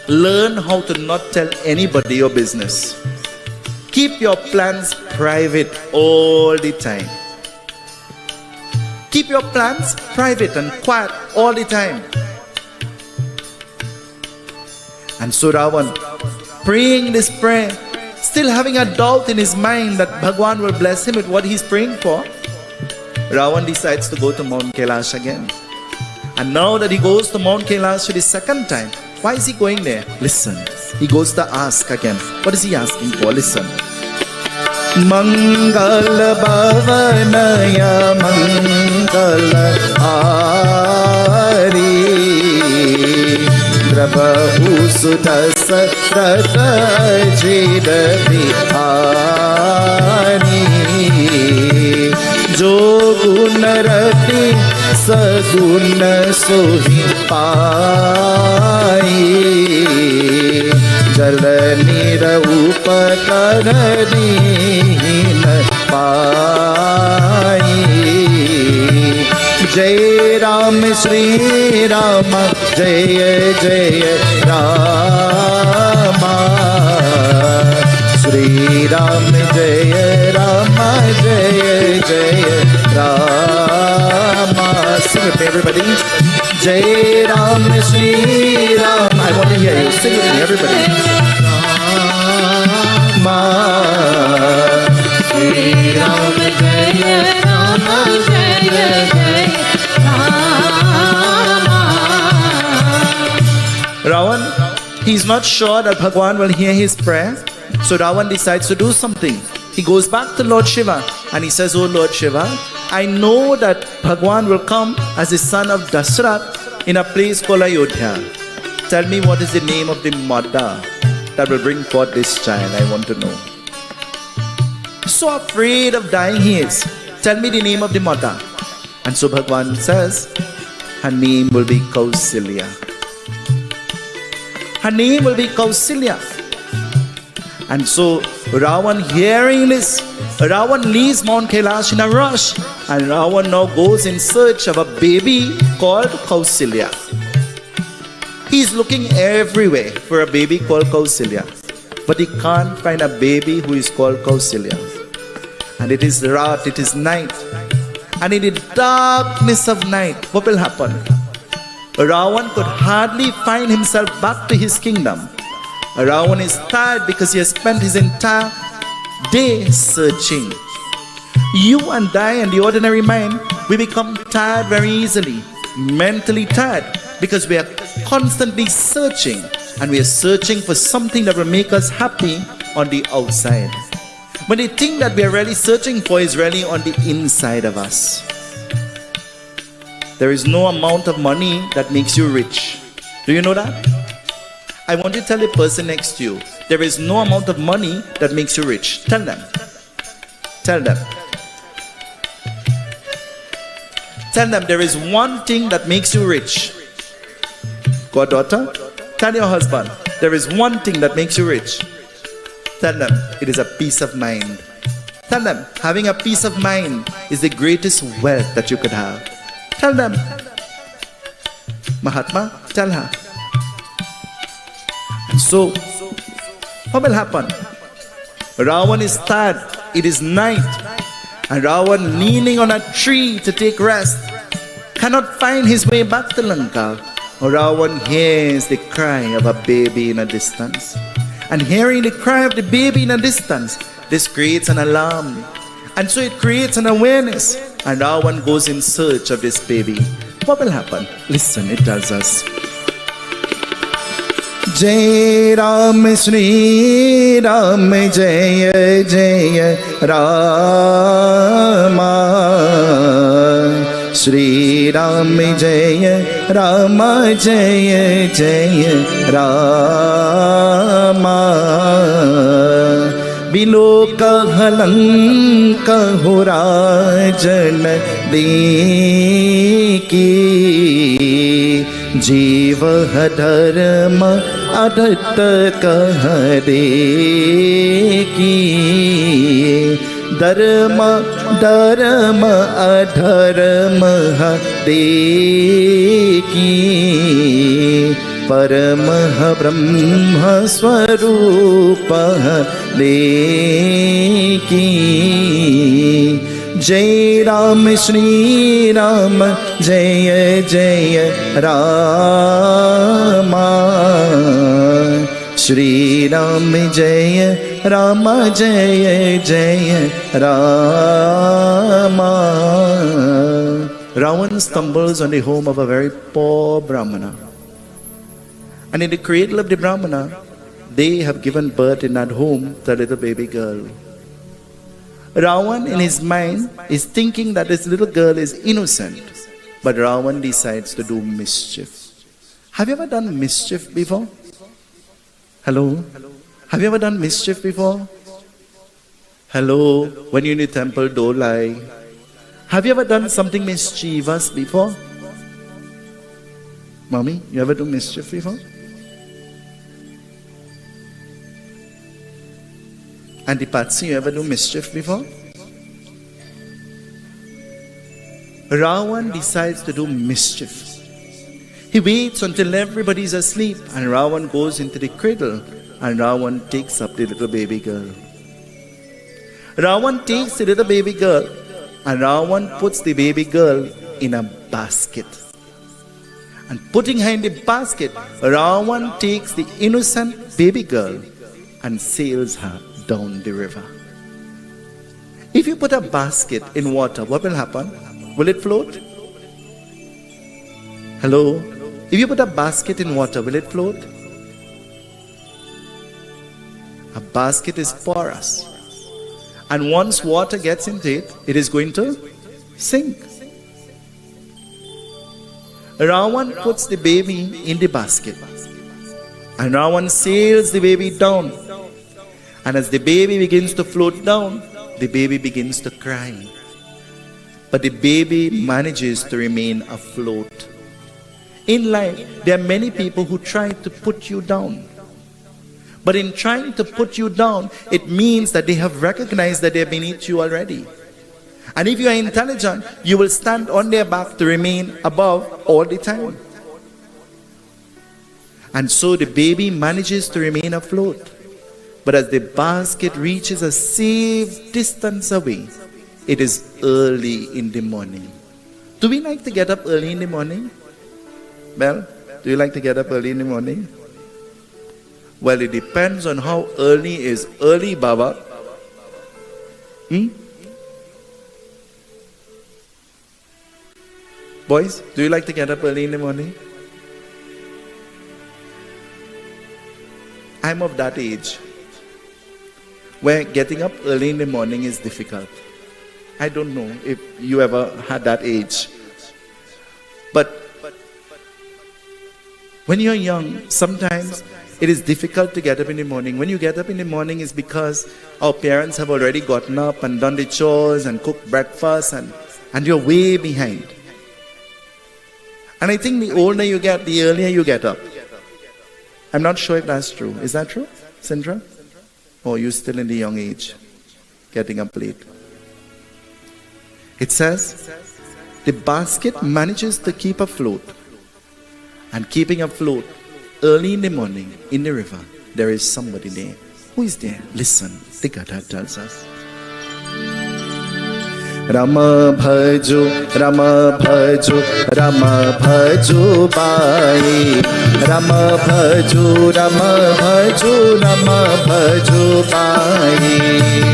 Learn how to not tell anybody your business. Keep your plans private all the time. Keep your plans private and quiet all the time. And so Ravan, praying this prayer, still having a doubt in his mind that Bhagwan will bless him with what he's praying for, Ravan decides to go to Mount Kailash again. And now that he goes to Mount Kailash for the second time, why is he going there? Listen. He goes to ask again. What is he asking for? Listen. मंगल भवनय मंगल हारी प्रभु सुदस रथ जिद बिहारी जो गुण रति सगुण सोहि पाई जल निर उपकर दीन पाई जय राम श्री राम जय जय राम श्री राम जय राम जय जय Ram sing with me everybody jai ram shri ram I want to hear you sing with me everybody rama Shri Ram Jaya Rama Jaya Jaya Rama. Ravan, he's not sure that Bhagwan will hear his prayer, so Ravan decides to do something. He goes back to Lord Shiva and he says, "Oh Lord Shiva, I know that Bhagwan will come as the son of Dasrath in a place called Ayodhya. Tell me what is the name of the mother that will bring forth this child. I want to know." So afraid of dying he is. Tell me the name of the mother. And so Bhagwan says, her name will be Kausilya. Her name will be Kausilya. And so Ravan, hearing this, Ravan leaves Mount Kailash in a rush, and Ravan now goes in search of a baby called Kausilya. He's looking everywhere for a baby called Kausilya, but he can't find a baby who is called Kausilya. And it is Raat, it is night, and in the darkness of night, what will happen? Ravan could hardly find himself back to his kingdom. Ravan is tired because he has spent his entire day searching. You and I and the ordinary mind, we become tired very easily, mentally tired, because we are constantly searching, and we are searching for something that will make us happy on the outside. But the thing that we are really searching for is really on the inside of us. There is no amount of money that makes you rich. Do you know that? I want you to tell the person next to you, there is no amount of money that makes you rich. Tell them. Tell them. Tell them there is one thing that makes you rich. Goddaughter, tell your husband, there is one thing that makes you rich. Tell them, it is a peace of mind. Tell them, having a peace of mind is the greatest wealth that you could have. Tell them. Mahatma, tell her. And so, what will happen? Ravan is tired. It is night. And Ravan, leaning on a tree to take rest, cannot find his way back to Lanka. Ravan hears the cry of a baby in a distance. And hearing the cry of the baby in a distance, this creates an alarm. And so it creates an awareness. And Ravan goes in search of this baby. What will happen? Listen, it tells us. Jai Ram Shri Ram Jai Jai Rama Shri Ram Jai Rama Jai Jai Rama Biloka halanka ho rajan deki जीव धर्म अधत कह दे की धर्म धर्म अधर्म दे की परम ब्रह्म स्वरूप दे की जय राम श्री राम जय जय राम श्री राम जय राम जय जय Ram. Ravan stumbles on the home of a very poor Brahmana. And in the cradle of the Brahmana, they have given birth in that home to a little baby girl. Ravan in his mind is thinking that this little girl is innocent, but Ravan decides to do mischief. Have you ever done mischief before? Hello? Have you ever done mischief before? Hello? When you're in the temple, don't lie. Have you ever done something mischievous before? Mommy, you ever do mischief before? Auntie Patsy, you ever do mischief before? Ravan decides to do mischief. He waits until everybody's asleep and Ravan goes into the cradle and Ravan takes up the little baby girl. Ravan takes the little baby girl and Ravan puts the baby girl in a basket. And putting her in the basket, Ravan takes the innocent baby girl and sails her down the river. If you put a basket in water, what will happen? Will it float? Hello? If you put a basket in water, will it float? A basket is porous. And once water gets into it, it is going to sink. Ravan puts the baby in the basket. And Ravan sails the baby down. And as the baby begins to float down, the baby begins to cry. But the baby manages to remain afloat. In life, there are many people who try to put you down. But in trying to put you down, it means that they have recognized that they are beneath you already. And if you are intelligent, you will stand on their back to remain above all the time. And so the baby manages to remain afloat. But as the basket reaches a safe distance away, it is early in the morning. Do we like to get up early in the morning? Well, do you like to get up early in the morning? Well, it depends on how early is early, Baba. Boys, do you like to get up early in the morning? I'm of that age where getting up early in the morning is difficult. I don't know if you ever had that age. But when you're young, sometimes it is difficult to get up in the morning. When you get up in the morning, it's because our parents have already gotten up and done the chores and cooked breakfast and you're way behind. And I think the older you get, the earlier you get up. I'm not sure if that's true. Is that true, Sindra? Or are you still in the young age, getting up late? It says, the basket manages to keep afloat. And keeping afloat, early in the morning, in the river, there is somebody there. Who is there? Listen, the Gatha tells us. Rama bhaju, Rama bhaju, Rama bhaju bai. Rama bhaju, Rama bhaju, Rama bhaju bai.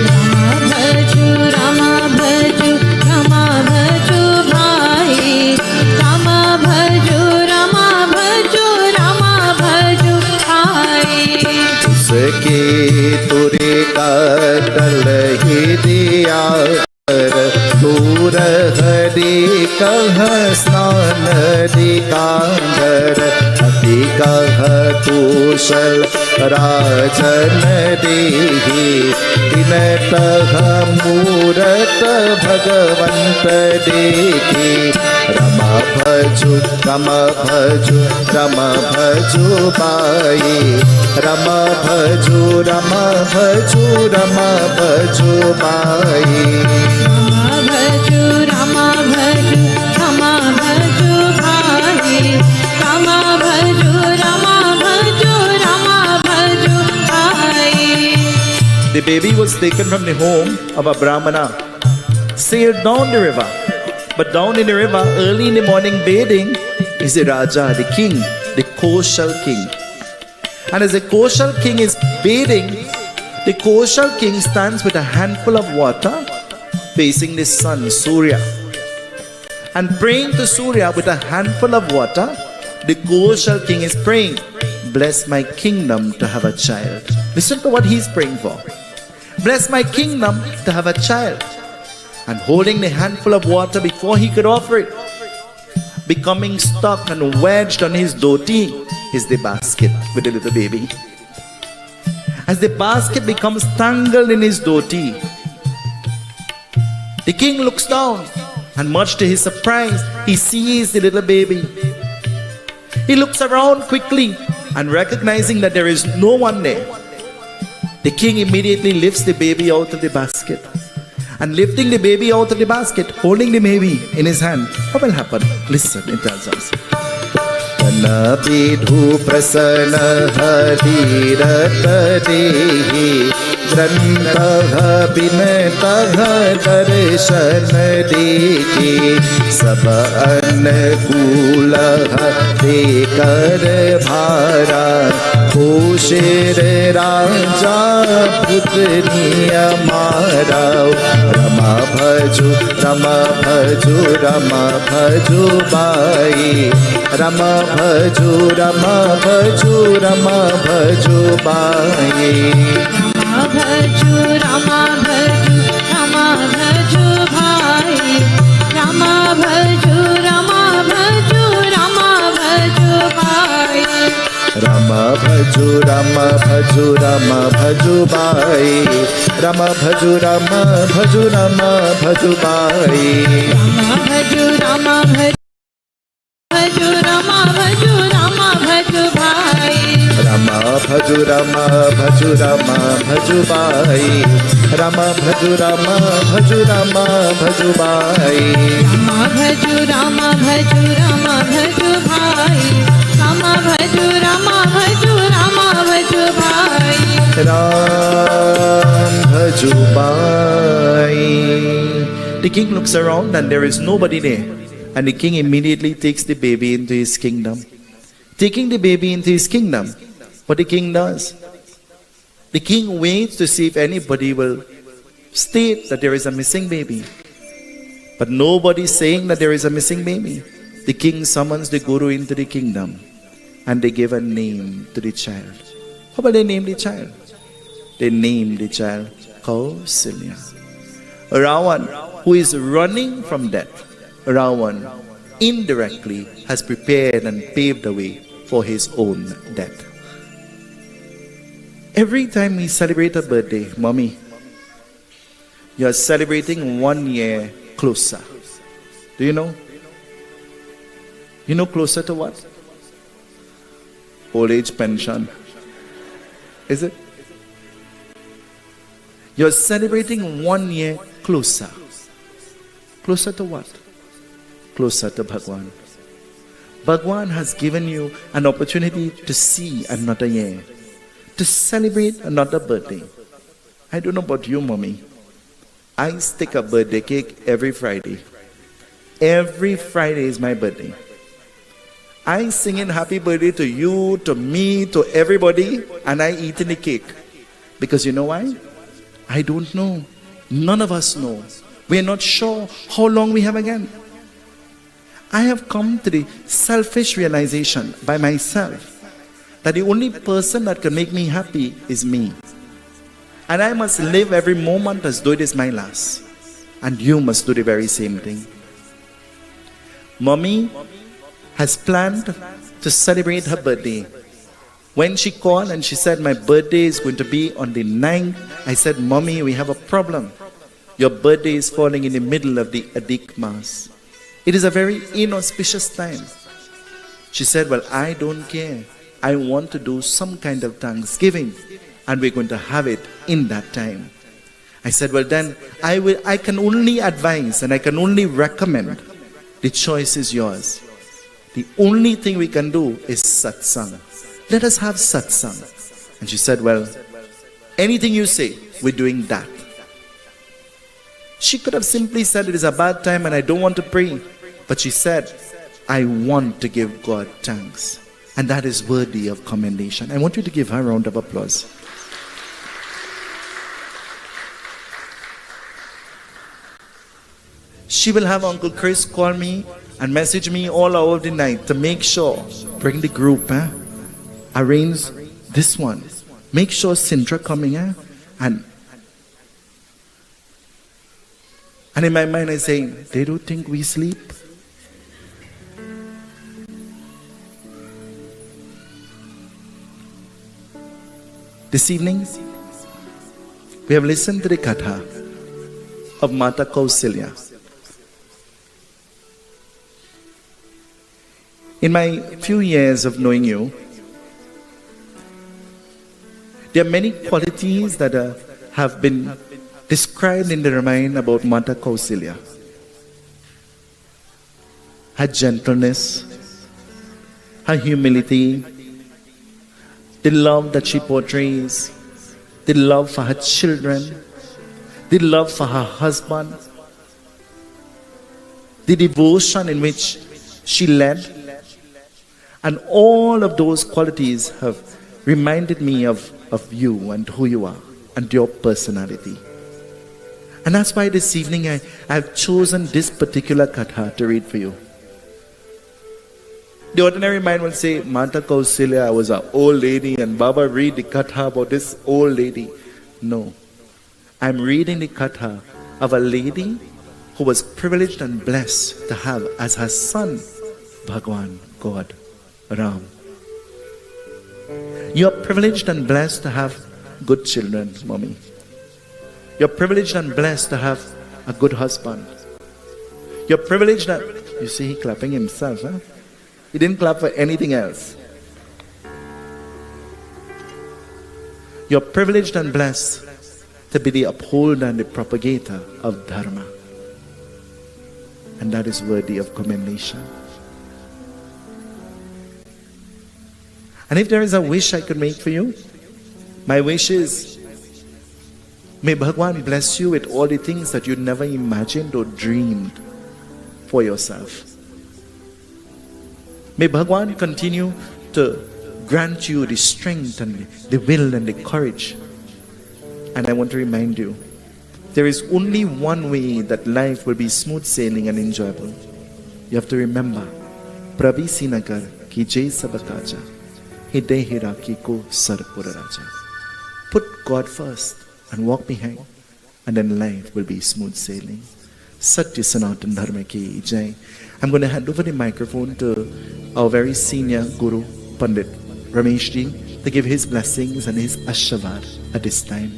Rama bhaju, Rama bhaju, Rama bhaju bai. Rama bhaju, Rama bhaju, Rama bhaju bai. उसके तुरे का दल ही दिया दूर हरि कह स्नान दिकांगर अति कह कुशल राजन देहि दिन तह मूरत भगवंत देखी रमा भजु रमा भजु रमा भजु बाई रमा भजु रमा भजु रमा भजु बाई Rama bhaju, Rama bhaju bhai. Rama bhaju, Rama bhaju, Rama bhaju bhai. The baby was taken from the home of a Brahmana, sailed down the river. But down in the river, early in the morning bathing, is the Raja, the king, the Koshal king. And as the Koshal king is bathing, the Koshal king stands with a handful of water facing the sun, Surya. And praying to Surya with a handful of water, the Koshal king is praying, bless my kingdom to have a child. Listen to what he's praying for. Bless my kingdom to have a child. And holding the handful of water before he could offer it, becoming stuck and wedged on his dhoti, is the basket with the little baby. As the basket becomes tangled in his dhoti, the king looks down, and much to his surprise, he sees the little baby. He looks around quickly, and recognizing that there is no one there, the king immediately lifts the baby out of the basket. And lifting the baby out of the basket, holding the baby in his hand, what will happen? Listen, it tells us. Bidhu prasana hadirat dehi grantah binatah darshan dekhi sab anukulah dekar bhara Kushir Raja Putni Amara Rama Bhaju Rama Bhaju Rama Bhaju Bai Rama Bhaju Rama Bhaju Rama Bhaju Bai Rama Bhaju Rama Bhaju Rama Bhaju Bhai Rama Bhaju Rama Bhaju Rama Bhaju Bhai Rama Bhaju Rama Bhaju Rama Bhaju Bai Rama Bhaju Rama Bhaju Rama Bhaju Bai Rama Bhaju Rama Bhaju Rama Bhaju Rama Bhaju Bhai Rama Bhaju Rama Bhaju Rama Bhaju Bai Rama Bhaju Rama Bhaju Rama Bhaju Bai Rama Bhaju Rama Bhaju Rama Bhaju Bhai Rama Bhaju Rama Bhaju Rama Bhaju Bhai Ram Bhaju Bai. The king looks around and there is nobody there. And the king immediately takes the baby into his kingdom. Taking the baby into his kingdom, what the king does? The king waits to see if anybody will state that there is a missing baby. But nobody is saying that there is a missing baby. The king summons the guru into the kingdom and they give a name to the child. How about they name the child? They name the child Kausalya. Ravan, who is running from death, Ravan indirectly has prepared and paved the way for his own death. Every time we celebrate a birthday, mommy, you are celebrating 1 year closer. Do you know? You know closer to what? Old age pension. Is it? You're celebrating 1 year closer. Closer to what? Closer to Bhagwan. Bhagwan has given you an opportunity to see another year, to celebrate another birthday. I don't know about you, mommy. I stick a birthday cake every Friday. Every Friday is my birthday. I sing in happy birthday to you, to me, to everybody, and I eat in the cake. Because you know why? I don't know. None of us know. We are not sure how long we have again. I have come to the selfish realization by myself that the only person that can make me happy is me. And I must live every moment as though it is my last. And you must do the very same thing. Mommy has planned to celebrate her birthday. When she called and she said, my birthday is going to be on the 9th, I said, Mommy, we have a problem. Your birthday is falling in the middle of the Adik Mass. It is a very inauspicious time. She said, well, I don't care. I want to do some kind of Thanksgiving and we're going to have it in that time. I said, well then, I can only advise and I can only recommend. The choice is yours. The only thing we can do is Satsang. Let us have Satsang. And she said, well, anything you say, we're doing that. She could have simply said it is a bad time and I don't want to pray. But she said, I want to give God thanks. And that is worthy of commendation. I want you to give her a round of applause. She will have Uncle Chris call me and message me all hour of the night to make sure, bring the group, arrange this one. Make sure Sintra coming, and And in my mind I say, they don't think we sleep. This evening, we have listened to the katha of Mata Kausalya. In my few years of knowing you, there are many qualities that have been described in the Ramayana about Mata Kausalya. Her gentleness, her humility, the love that she portrays, the love for her children, the love for her husband, the devotion in which she led, and all of those qualities have reminded me of you and who you are and your personality. And that's why this evening I have chosen this particular katha to read for you. The ordinary mind will say, Mata Kausalya was an old lady and Baba read the katha about this old lady. No. I'm reading the katha of a lady who was privileged and blessed to have as her son, Bhagwan, God, Ram. You're privileged and blessed to have good children, mommy. You're privileged and blessed to have a good husband. You're privileged that, you see, he clapping himself, huh? He didn't clap for anything else. You're privileged and blessed to be the upholder and the propagator of Dharma. And that is worthy of commendation. And if there is a wish I could make for you, my wish is, may Bhagwan bless you with all the things that you never imagined or dreamed for yourself. May Bhagwan continue to grant you the strength and the will and the courage. And I want to remind you, there is only one way that life will be smooth sailing and enjoyable. You have to remember, Prabhi Sinagar ki jai sabakaja, hide hira ki ko sarpura raja. Put God first and walk behind, and then life will be smooth sailing. Satya Sanatan Dharma ki jai. I'm going to hand over the microphone to our very senior Guru, Pandit Ramesh Ji, to give his blessings and his ashavad at this time.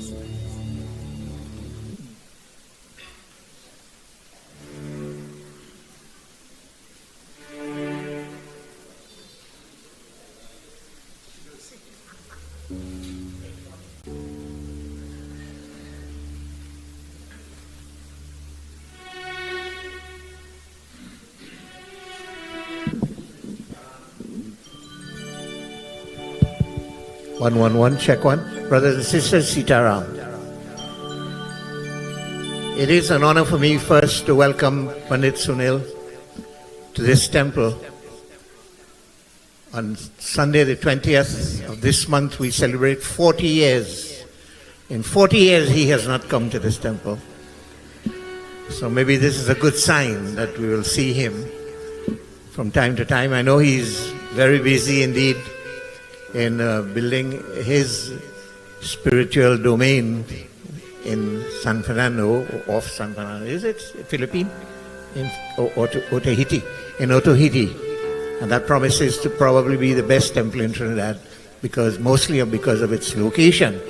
One, check one. Brothers and sisters, Seetahal. It is an honor for me first to welcome Pandit Sunil to this temple. On Sunday the 20th of this month we celebrate 40 years. In 40 years he has not come to this temple. So maybe this is a good sign that we will see him from time to time. I know he's very busy indeed in building his spiritual domain in San Fernando, off San Fernando, is it Philippine? In Otaheite, in Otaheite. And that promises to probably be the best temple in Trinidad, mostly because of its location.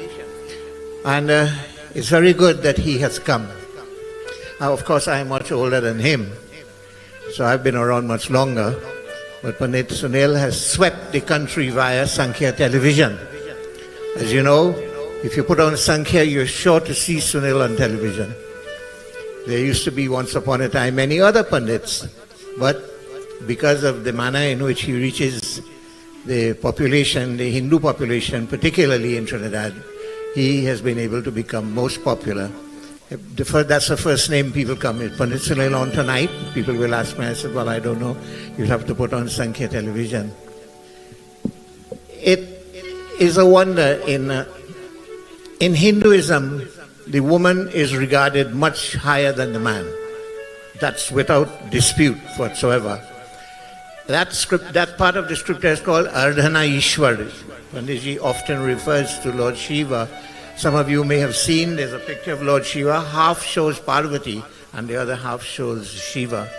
And it's very good that he has come. Of course, I am much older than him, so I've been around much longer. But Pandit Sunil has swept the country via Sankhya television. As you know, if you put on Sankhya, you're sure to see Sunil on television. There used to be once upon a time many other Pandits, but because of the manner in which he reaches the population, the Hindu population, particularly in Trinidad, he has been able to become most popular. That's the first name people come with. Pandit Sunil on tonight. People will ask me. I said, well, I don't know. You'll have to put on Sankhya television. It is a wonder. In Hinduism, the woman is regarded much higher than the man. That's without dispute whatsoever. That part of the scripture is called Ardhana Ishwar. Panditji often refers to Lord Shiva. Some of you may have seen, there's a picture of Lord Shiva, half shows Parvati, and the other half shows Shiva.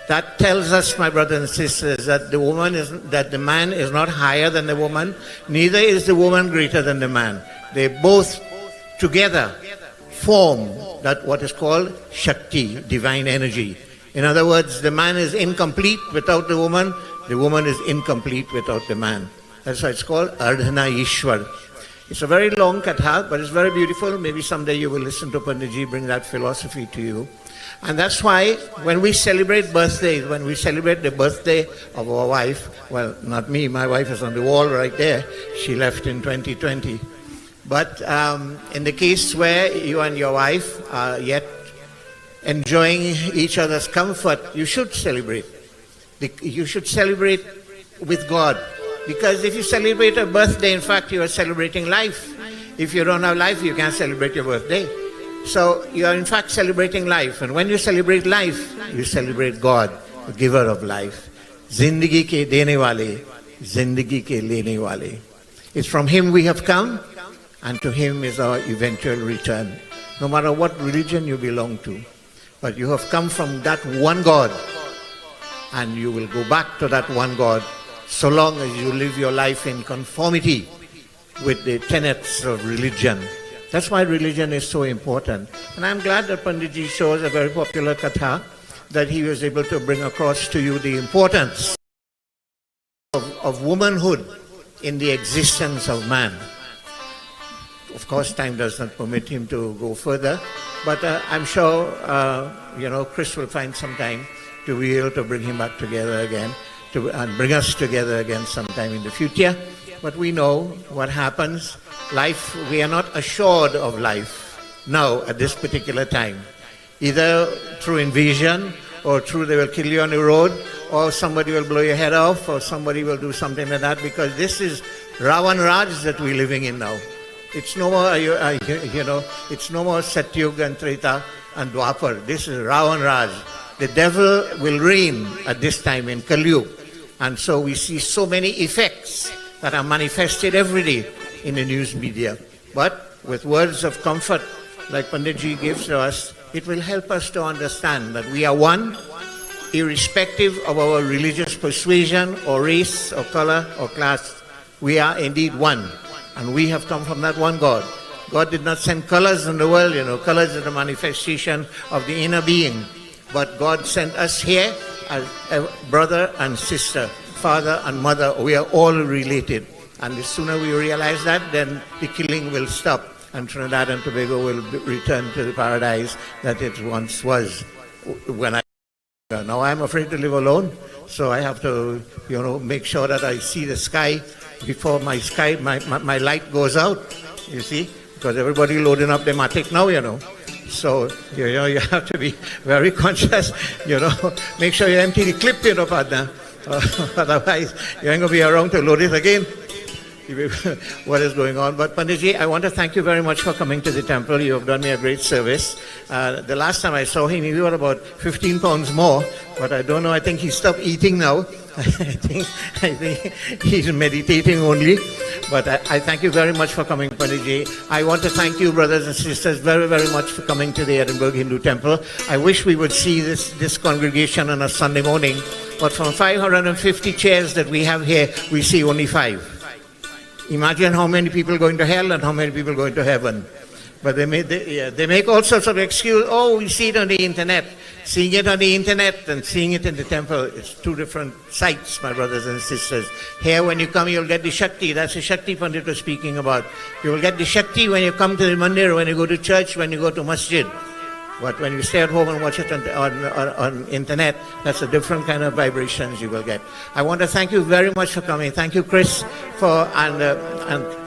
That tells us, my brothers and sisters, that the man is not higher than the woman, neither is the woman greater than the man. They both together form that what is called Shakti, divine energy. In other words, the man is incomplete without the woman is incomplete without the man. That's why it's called Ardhana Ishwar. It's a very long katha, but it's very beautiful. Maybe someday you will listen to Panditji bring that philosophy to you. And that's why when we celebrate birthdays, when we celebrate the birthday of our wife, well, not me, my wife is on the wall right there. She left in 2020. But in the case where you and your wife are yet enjoying each other's comfort, you should celebrate. You should celebrate with God. Because if you celebrate a birthday, in fact, you are celebrating life. If you don't have life, you can't celebrate your birthday. So you are in fact celebrating life. And when you celebrate life, you celebrate God, the giver of life. Zindagi ke dene wale, zindagi ke lene wale. It's from Him we have come, and to Him is our eventual return. No matter what religion you belong to. But you have come from that one God, and you will go back to that one God so long as you live your life in conformity with the tenets of religion. That's why religion is so important. And I'm glad that Panditji shows a very popular katha, that he was able to bring across to you the importance of womanhood in the existence of man. Of course, time does not permit him to go further, but I'm sure, Chris will find some time to be able to bring him back together again, and bring us together again sometime in the future. But we know what happens. Life, we are not assured of life now at this particular time. Either through invasion, or through they will kill you on the road, or somebody will blow your head off, or somebody will do something like that, because this is Ravan Raj that we're living in now. It's no more, it's no more Satyug and Treta and Dwapar. This is Ravan Raj. The devil will reign at this time in Kali Yuga. And so we see so many effects that are manifested every day in the news media. But with words of comfort, like Panditji gives to us, it will help us to understand that we are one, irrespective of our religious persuasion or race or color or class. We are indeed one, and we have come from that one God. God did not send colors in the world, colors are the manifestation of the inner being. But God sent us here as a brother and sister, father and mother. We are all related. And the sooner we realize that, then the killing will stop, and Trinidad and Tobago will return to the paradise that it once was. Now I'm afraid to live alone, so I have to, make sure that I see the sky before my light goes out, you see, because everybody loading up their matic now, So, you have to be very conscious, make sure you empty the clip, partner. Otherwise, you ain't going to be around to load it again. What is going on. But Panditji, I want to thank you very much for coming to the temple. You have done me a great service. The last time I saw him, he was about 15 pounds more, but I don't know, I think he stopped eating now. I think he's meditating only. But I thank you very much for coming, Panditji. I want to thank you, brothers and sisters, very, very much for coming to the Edinburgh Hindu Temple. I wish we would see this congregation on a Sunday morning, but from 550 chairs that we have here, we see only 5. Imagine how many people going to hell and how many people going to heaven. But they make all sorts of excuses. Oh, we see it on the internet. Seeing it on the internet and seeing it in the temple, it's two different sites, my brothers and sisters. Here, when you come, you'll get the Shakti. That's the Shakti Pandit was speaking about. You will get the Shakti when you come to the mandir, when you go to church, when you go to masjid. But when you stay at home and watch it on internet, that's a different kind of vibrations you will get. I want to thank you very much for coming. Thank you, Chris, and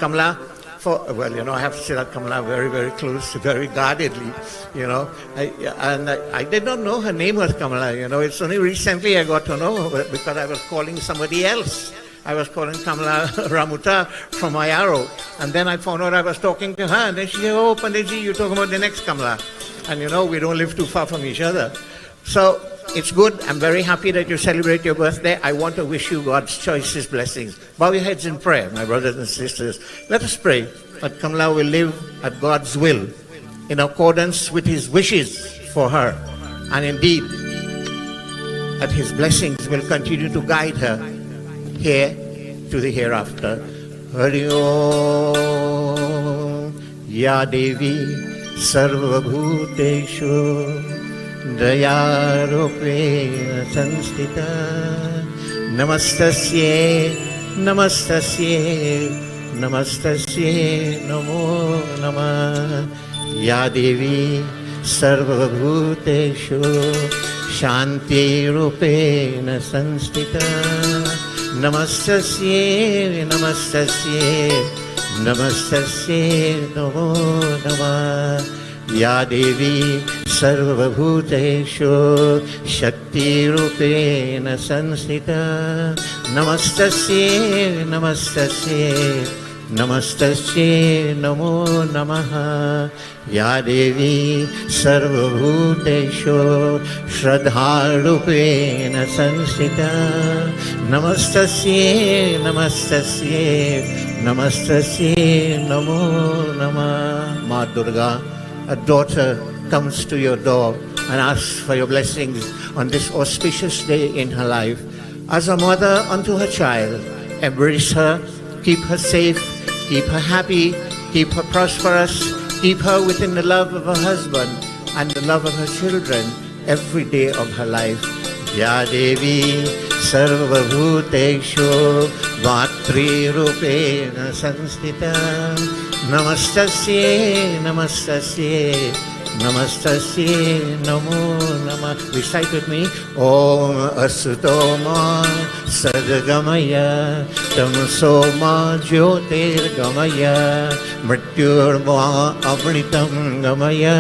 Kamla. I have to say that Kamla very, very close, very guardedly, I did not know her name was Kamla, It's only recently I got to know her because I was calling somebody else. I was calling Kamla Ramuta from Ayaro. And then I found out I was talking to her. And then she said, oh, Panditji, you're talking about the next Kamla. And we don't live too far from each other. So it's good. I'm very happy that you celebrate your birthday. I want to wish you God's choicest blessings. Bow your heads in prayer, my brothers and sisters. Let us pray that Kamla will live at God's will in accordance with His wishes for her. And indeed, that His blessings will continue to guide her here to the hereafter. Hari Om. Ya Devi Sarvabhuteshu Dayarupena Sanstita Namastasye Namastasye Namastasye Namo Namah. Ya Devi Sarvabhuteshu Shanti Rupena Sanstita Namastasye Namastasye Namastasye Namo Namah. Ya Devi Sarvabhuteshu Shakti Rupena Sanstita Namastasye Namastasye Namastasye Namo Namaha. Ya Devi Sarvabhuteshu Shraddha Rupena Sanstita Namastasye Namastasye Namastasye Namo Namah. Ma Durga, a daughter comes to your door and asks for your blessings on this auspicious day in her life. As a mother unto her child, embrace her, keep her safe, keep her happy, keep her prosperous, keep her within the love of her husband and the love of her children every day of her life. Ya Devi Sarvabhuteshu Vatri Rupena Sanstita Namastasye Namastasye Namastasye Namo Namah. Recite with me. Om Asutoma Sadgamaya Tamasoma Jyotirgamaya Mrityurma Amritam Gamaya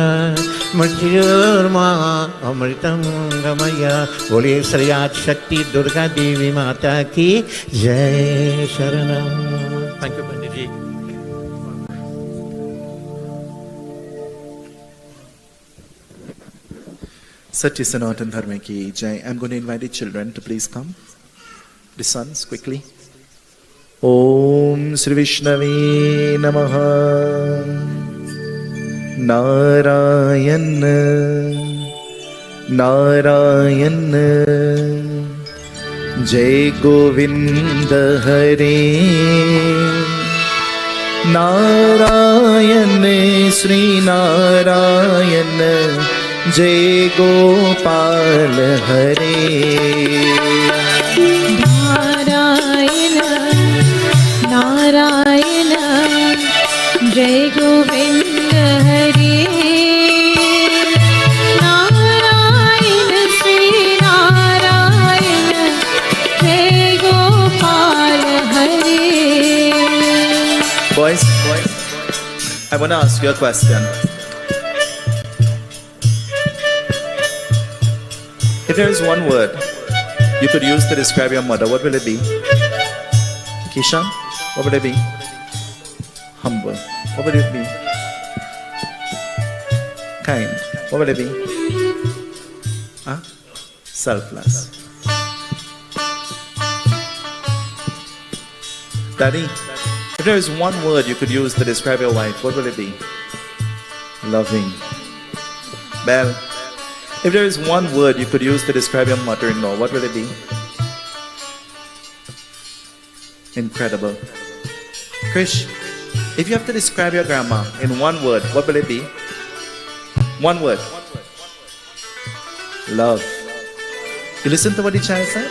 Mrityurma Amritam Gamaya. Boliye Sariyat Shakti Durga Devi Mata ki Jai. Sharanam. Thank you, Panditji. Satya Sanatan Dharma ki Jai. I'm going to invite the children to please come. The sons, quickly. Om Sri Vishnave Namaha. Narayan Narayan Jai Govinda Hare Narayan Sri Narayan Jai Gopal Hare Narayana Narayana Jai Govinda Hare Narayana Sri Narayana Jai Gopal Hare. Boys, I want to ask you a question. If there is one word you could use to describe your mother, what will it be? Kishan, what will it be? Humble. What will it be? Kind. What will it be? Huh? Selfless. Daddy, if there is one word you could use to describe your wife, what will it be? Loving. Belle, if there is one word you could use to describe your mother-in-law, what will it be? Incredible. Krish, if you have to describe your grandma in one word, what will it be? One word. Love. You listen to what the child said?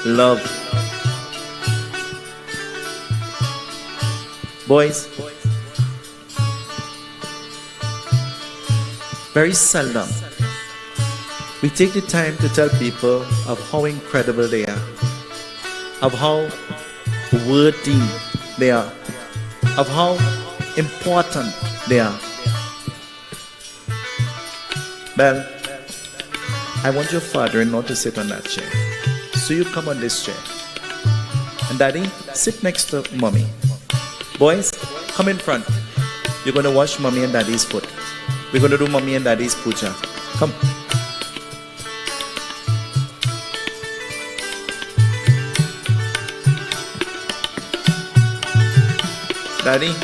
Love. Boys, very seldom we take the time to tell people of how incredible they are, of how worthy they are, of how important they are. Well, I want your father-in-law to sit on that chair. So you come on this chair. And Daddy, sit next to Mommy. Boys, come in front. You're going to wash Mommy and Daddy's foot. We're going to do Mommy and Daddy's puja. Come. Daddy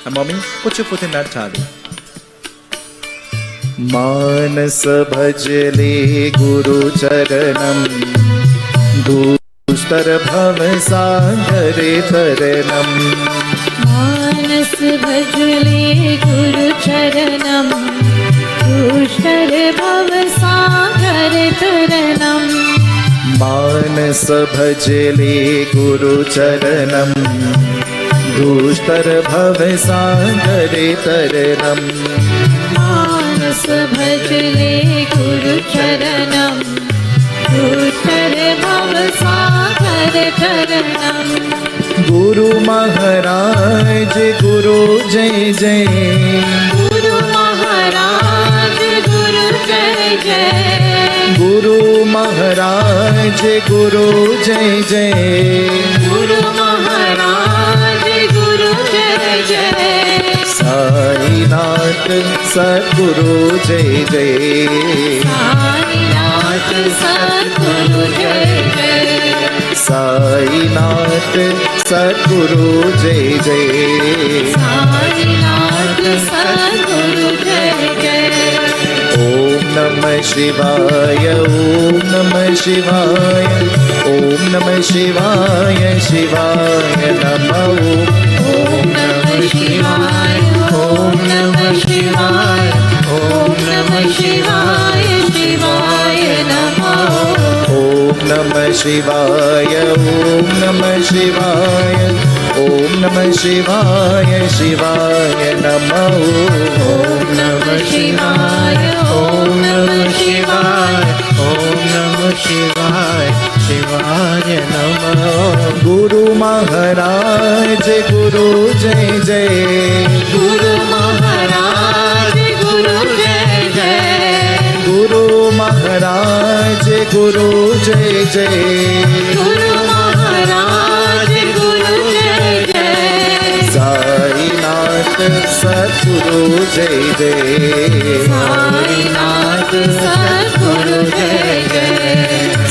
and Mommy, put your foot in that thali. मानस भजले गुरु चरणम दुस्तर भव सागरे तरणम मानस भजले गुरु चरणम दुष्कर भव सागर तरणम मानस भजले गुरु चरणम दुस्तर भव सागरे तरणम मानस भजले गुरु चरणम दुष्कर भव सागर तरणम गुरु महाराज गुरु जय जय गुरु महाराज गुरु जय जय गुरु महाराज गुरु जय जय गुरु महाराज गुरु जय जय साईनाथ सद्गुरु जय जय साईनाथ सद्गुरु जय जय साईनाथ सद्गुरु जय जय साईनाथ सद्गुरु जय जय ओम नमः शिवाय ओम नमः शिवाय ओम नमः शिवाय शिवाय नमः ओम नमः शिवाय ओम नमः शिवाय ओम नमः शिवाय शिवाय नमः ओम नमः शिवाय ओम नमः शिवाय ओम नमः शिवाय शिवाय नमः ओम नमः शिवाय ओम नमः शिवाय ओम नमः शिवाय शिवाय नमः गुरु महाराज गुरु जय जय गुरु महाराज गुरु जय जय गुरु महाराज गुरु जय जय गुरु महाराज गुरु जय जय साईनाथ सद्गुरु जय जय साईनाथ सद्गुरु जय जय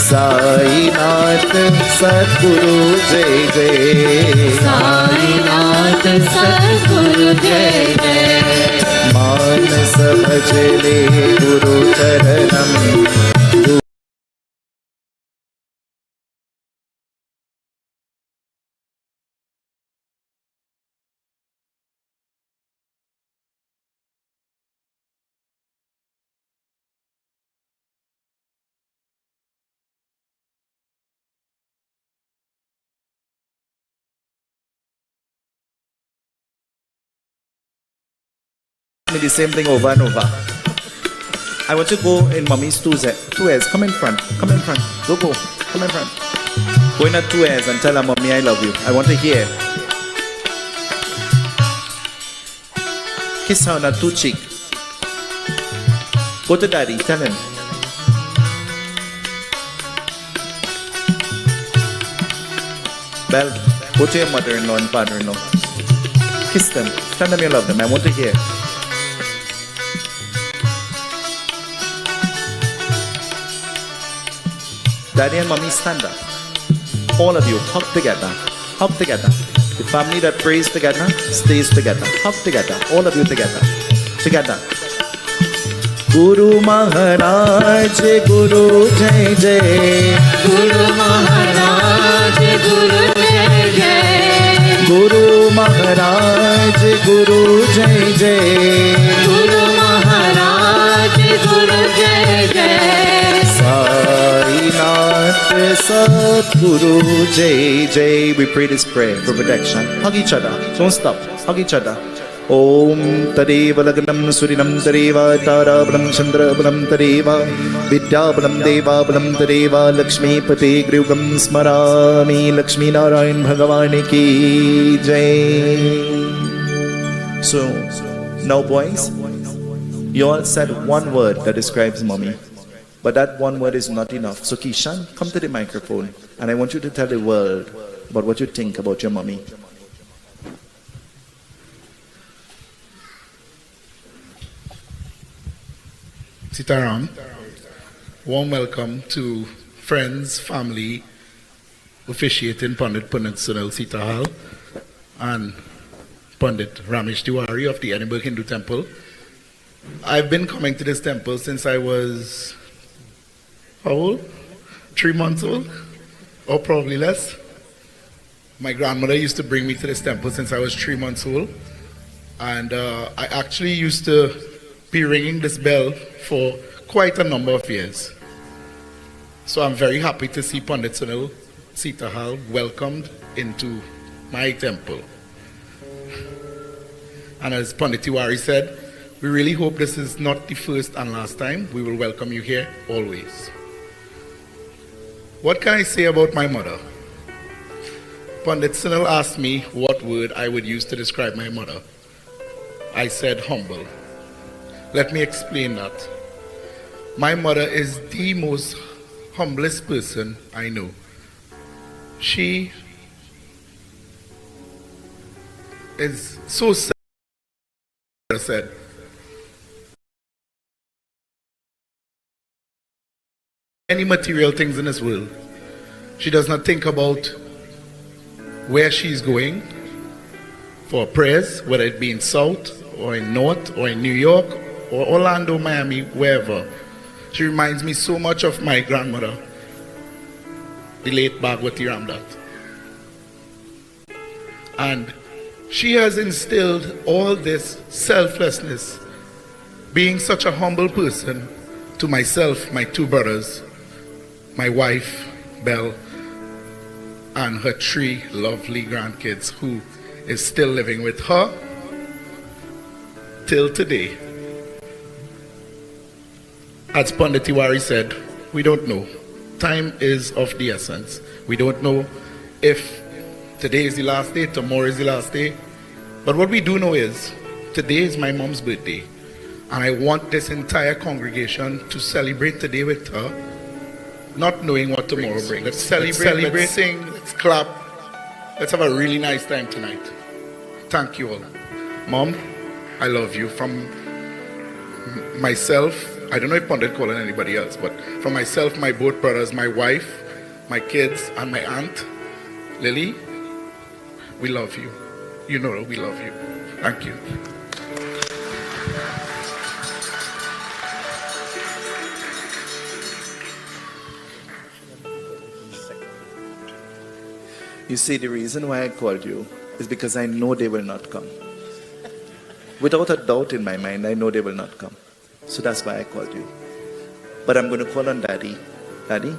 साईनाथ सद्गुरु जय जय साईनाथ सद्गुरु जय जय मानस भजले गुरु चरणम the same thing over and over. I want you to go in mommy's two airs. Come in front. Come in front. Go. Come in front. Go in at two airs and tell her, mommy, I love you. I want to hear. Kiss her on her two cheek. Go to daddy. Tell him. Well, go to your mother-in-law and father-in-law. Kiss them. Tell them you love them. I want to hear. Daddy and mommy, stand up. All of you, hug together. Hug together. The family that prays together stays together. Hug together. All of you together. Together. Guru Maharaj, Guru Jai Jai. Guru Maharaj Guru Jai Jai Guru Maharaj, Guru Jai Jai. Guru Maharaj Guru Jai Jai Sainath Sadguru Jai Jai. We pray this prayer for protection. Hug each other. Don't stop. Hug each other. Om Tadeva Lagnam Surinam Tadeva Tarabalam Chandrabalam Tadeva Vidyabalam Deva Balam Tadeva Lakshmi Pati Griyugam Smarami Lakshmi Narayan Bhagavani Ki Jai. So, now boys, you all said one word that describes mommy. But that one word is not enough. So Kishan, come to the microphone and I want you to tell the world about what you think about your mommy. Seetahal, warm welcome to friends, family, officiating Pandit Sunil Seetahal and Pandit Ramesh Tiwari of the Edinburgh Hindu Temple. I've been coming to this temple since I was, how old? 3 months old, or probably less. My grandmother used to bring me to this temple since I was 3 months old. And I actually used to be ringing this bell for quite a number of years. So I'm very happy to see Pandit Sunil Seetahal welcomed into my temple. And as Pandit Tiwari said, we really hope this is not the first and last time. We will welcome you here always. What can I say about my mother? Pandit Sunil asked me what word I would use to describe my mother. I said humble. Let me explain that. My mother is the most humblest person I know. She is so said. Any material things in this world. She does not think about where she's going for prayers, whether it be in South or in North or in New York or Orlando, Miami, wherever. She reminds me so much of my grandmother, the late Bhagwati Ramdat. And she has instilled all this selflessness, being such a humble person, to myself, my 2 brothers, my wife, Belle, and her 3 lovely grandkids who is still living with her till today. As Pandit Tiwari said, we don't know. Time is of the essence. We don't know if today is the last day, tomorrow is the last day. But what we do know is, today is my mom's birthday. And I want this entire congregation to celebrate today with her, not knowing what tomorrow brings. Let's celebrate, let's sing, let's clap. Let's have a really nice time tonight. Thank you all. Mom, I love you. From myself, I don't know if Pandit called anybody else, but from myself, my both brothers, my wife, my kids, and my aunt, Lily, we love you. You know we love you. Thank you. You see, the reason why I called you is because I know they will not come. Without a doubt in my mind, I know they will not come. So that's why I called you. But I'm going to call on Daddy. Daddy?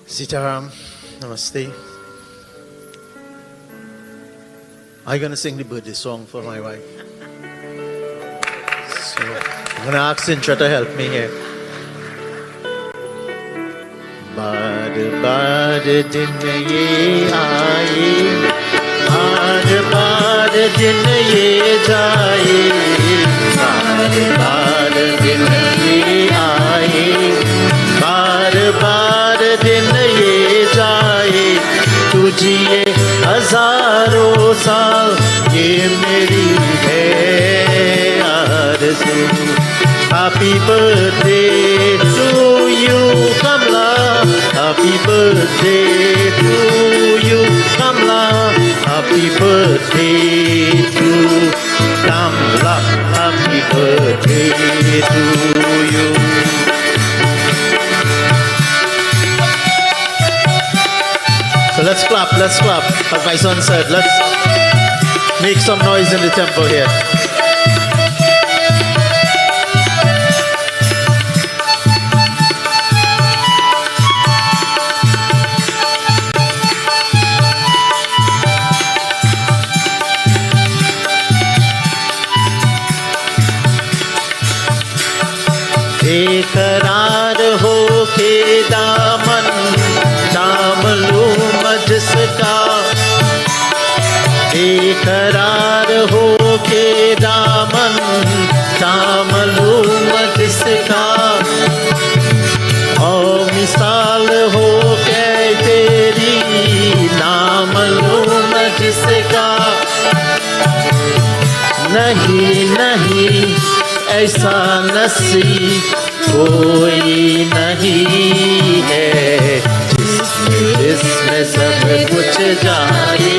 Sitaram, namaste. I'm going to sing the birthday song for my wife. So I'm going to ask Sintra to help me here. Bad bad din ye aaye, bad din ye jaaye, bad din ye aaye, bad din ye jaaye, tu jiye hazaron saal, ye meri hai aarzu. Happy birthday to you, Kamla. Happy birthday to you, Kamla. Happy birthday to Kamla. Happy birthday to you. So let's clap, as my son said. Let's make some noise in the temple here. बेकरार हो के दामन थाम लूं मैं जिसका, बेकरार हो के दामन थाम लूं मैं जिसका, और मिसाल हो के तेरी नाम लूं मैं जिसका, नहीं नहीं ऐसा नसीब कोई नहीं है जिसमें जिसमें सब कुछ जाए,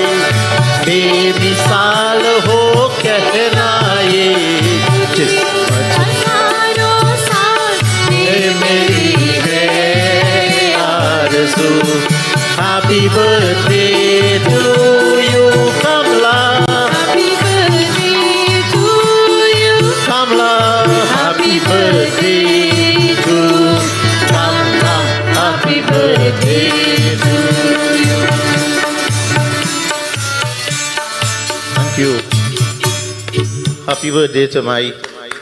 बेमिसाल हो कहना ये, जिस हजारों साल मेरी है आरज़ू। Happy birthday to you, Kamla. Happy birthday to you. Kamla, happy birthday to Kamla. Happy birthday to you. Thank you. Happy birthday to my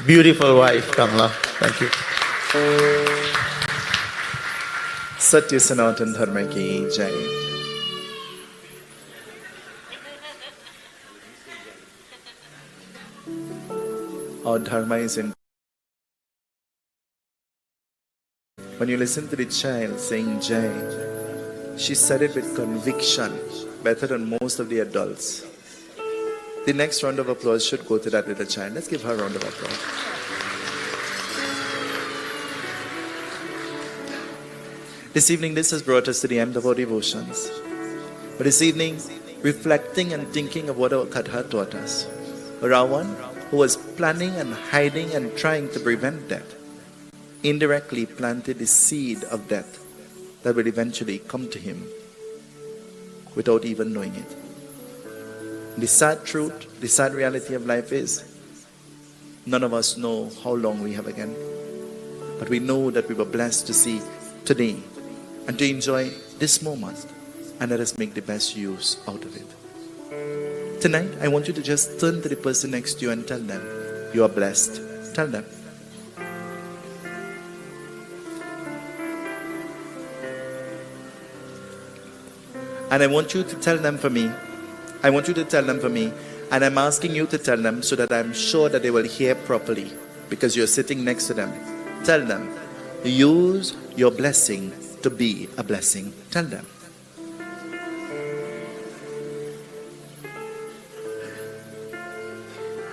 beautiful wife, Kamla. Thank you. सत्य सनातन धर्म की जय। Our dharma is in. When you listen to the child saying Jai, she said it with conviction, better than most of the adults. The next round of applause should go to that little child. Let's give her a round of applause. This evening, this has brought us to the end of our devotions. But this evening, reflecting and thinking of what our Katha taught us. Ravan, who was planning and hiding and trying to prevent death, indirectly planted the seed of death that will eventually come to him without even knowing it. The sad truth, the sad reality of life is, none of us know how long we have again. But we know that we were blessed to see today and to enjoy this moment, and let us make the best use out of it. Tonight, I want you to just turn to the person next to you and tell them, you are blessed. Tell them. And I want you to tell them for me. I want you to tell them for me. And I'm asking you to tell them so that I'm sure that they will hear properly, because you're sitting next to them. Tell them, use your blessing to be a blessing. Tell them.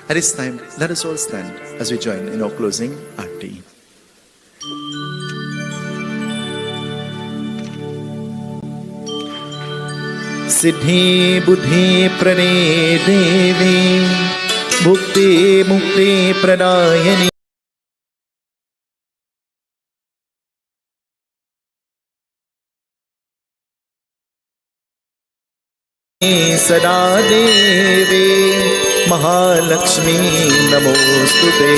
At this time, let us all stand as we join in our closing arti. Siddhi buddhi prane devi, bhukti mukti pradayani, sada devi, Mahalakshmi namostute.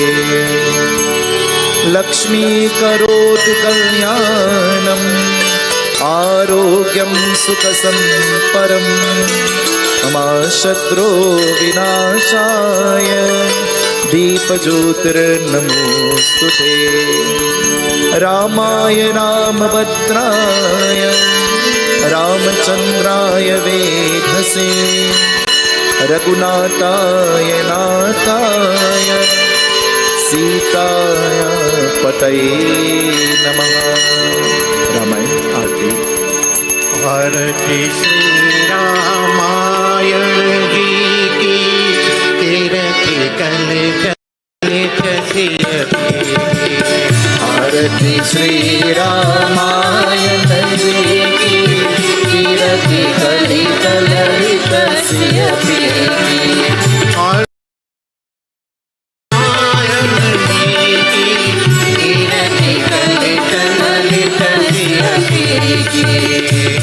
Lakshmi karoti kalyanam, arogyam sukhasam param, mama shatru vinashaya, deepajyotir namostute. Ramaya ramabhadraya, ramachandraya vedhase, Raghunataya Nataya, Seetahal Pataye Namaha. Ramayana Aarti. Bharati Shri Ramayana ji ki, Tirthi kal Bharati Shri Ramayana ji ki, Tirthi kal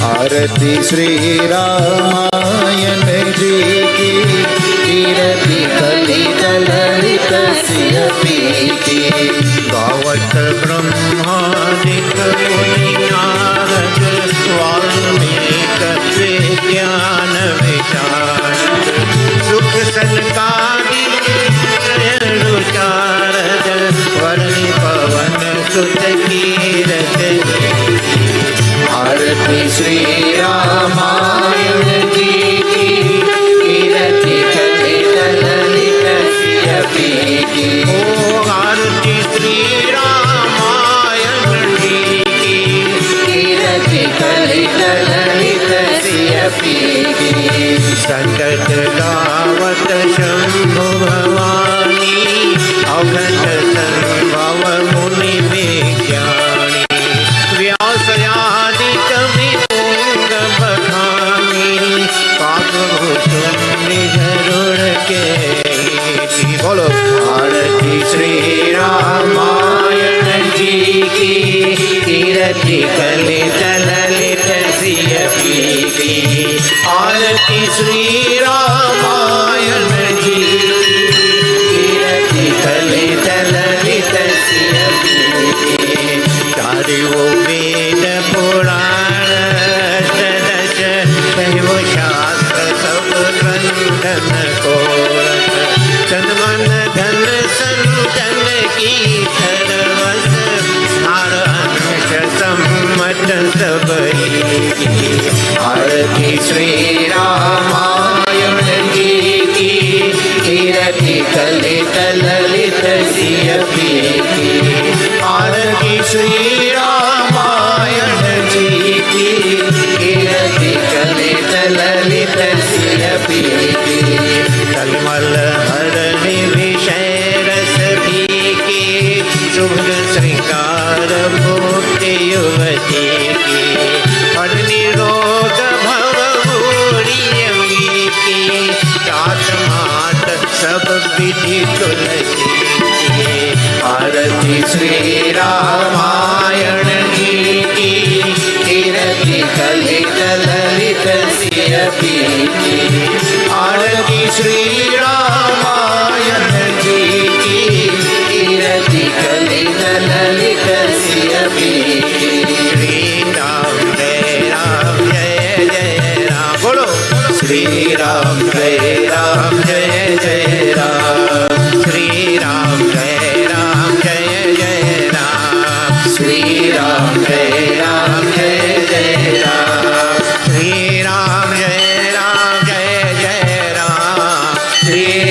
Arati Shri Ramayana ji ki, Kirti Kalita Lalita Siyapiti. Gavat Brahmadik Muni Narad, Valmika Vidyan Vichar, Sukh Sankari Rucharad, Varni Pavan Sutakirati. Arati Shri Ramayana ji ki, Kirti Kalita Lalita Siyapiti. Oh, Arati Shri Ramayana ji ki, Kirti Kalita Lalita Siyapiti. Sankat Gavat Shambhu Bhavani, Avghat Sarvava Muni Vigyani, Vyasayadi Kavi Punga कीरति कलित Lalit सिय पीति आरती श्री रामायण जी कीरति कलित ललित सिय पीति चारि वो वेद पुराण दश कहो शास्त्र सब बंधन को तन मन धन संतन की सर्वस नारायण सम्मत सब आरती श्री रामायण जी की कीरति कलित ललित सिय पीति आरती श्री रामायण जी की कीरति कलित ललित सिय पीति कलमल हरनि विषय रस भीकी शुभ श्रृंगार मुक्ति युवती की हरनि रोग भव भूरी की जात मात सब विधि तुलसी की आरती श्री रामायण जी की कीरति कलित ललित सिय पीति आरती श्री रामायण जी की कीरति कलित ललित सिय पीति श्री राम जय जय राम बोलो श्री राम जय जय राम श्री राम जय जय राम श्री राम जय जय राम श्री राम जय जय राम श्री राम जय जय राम श्री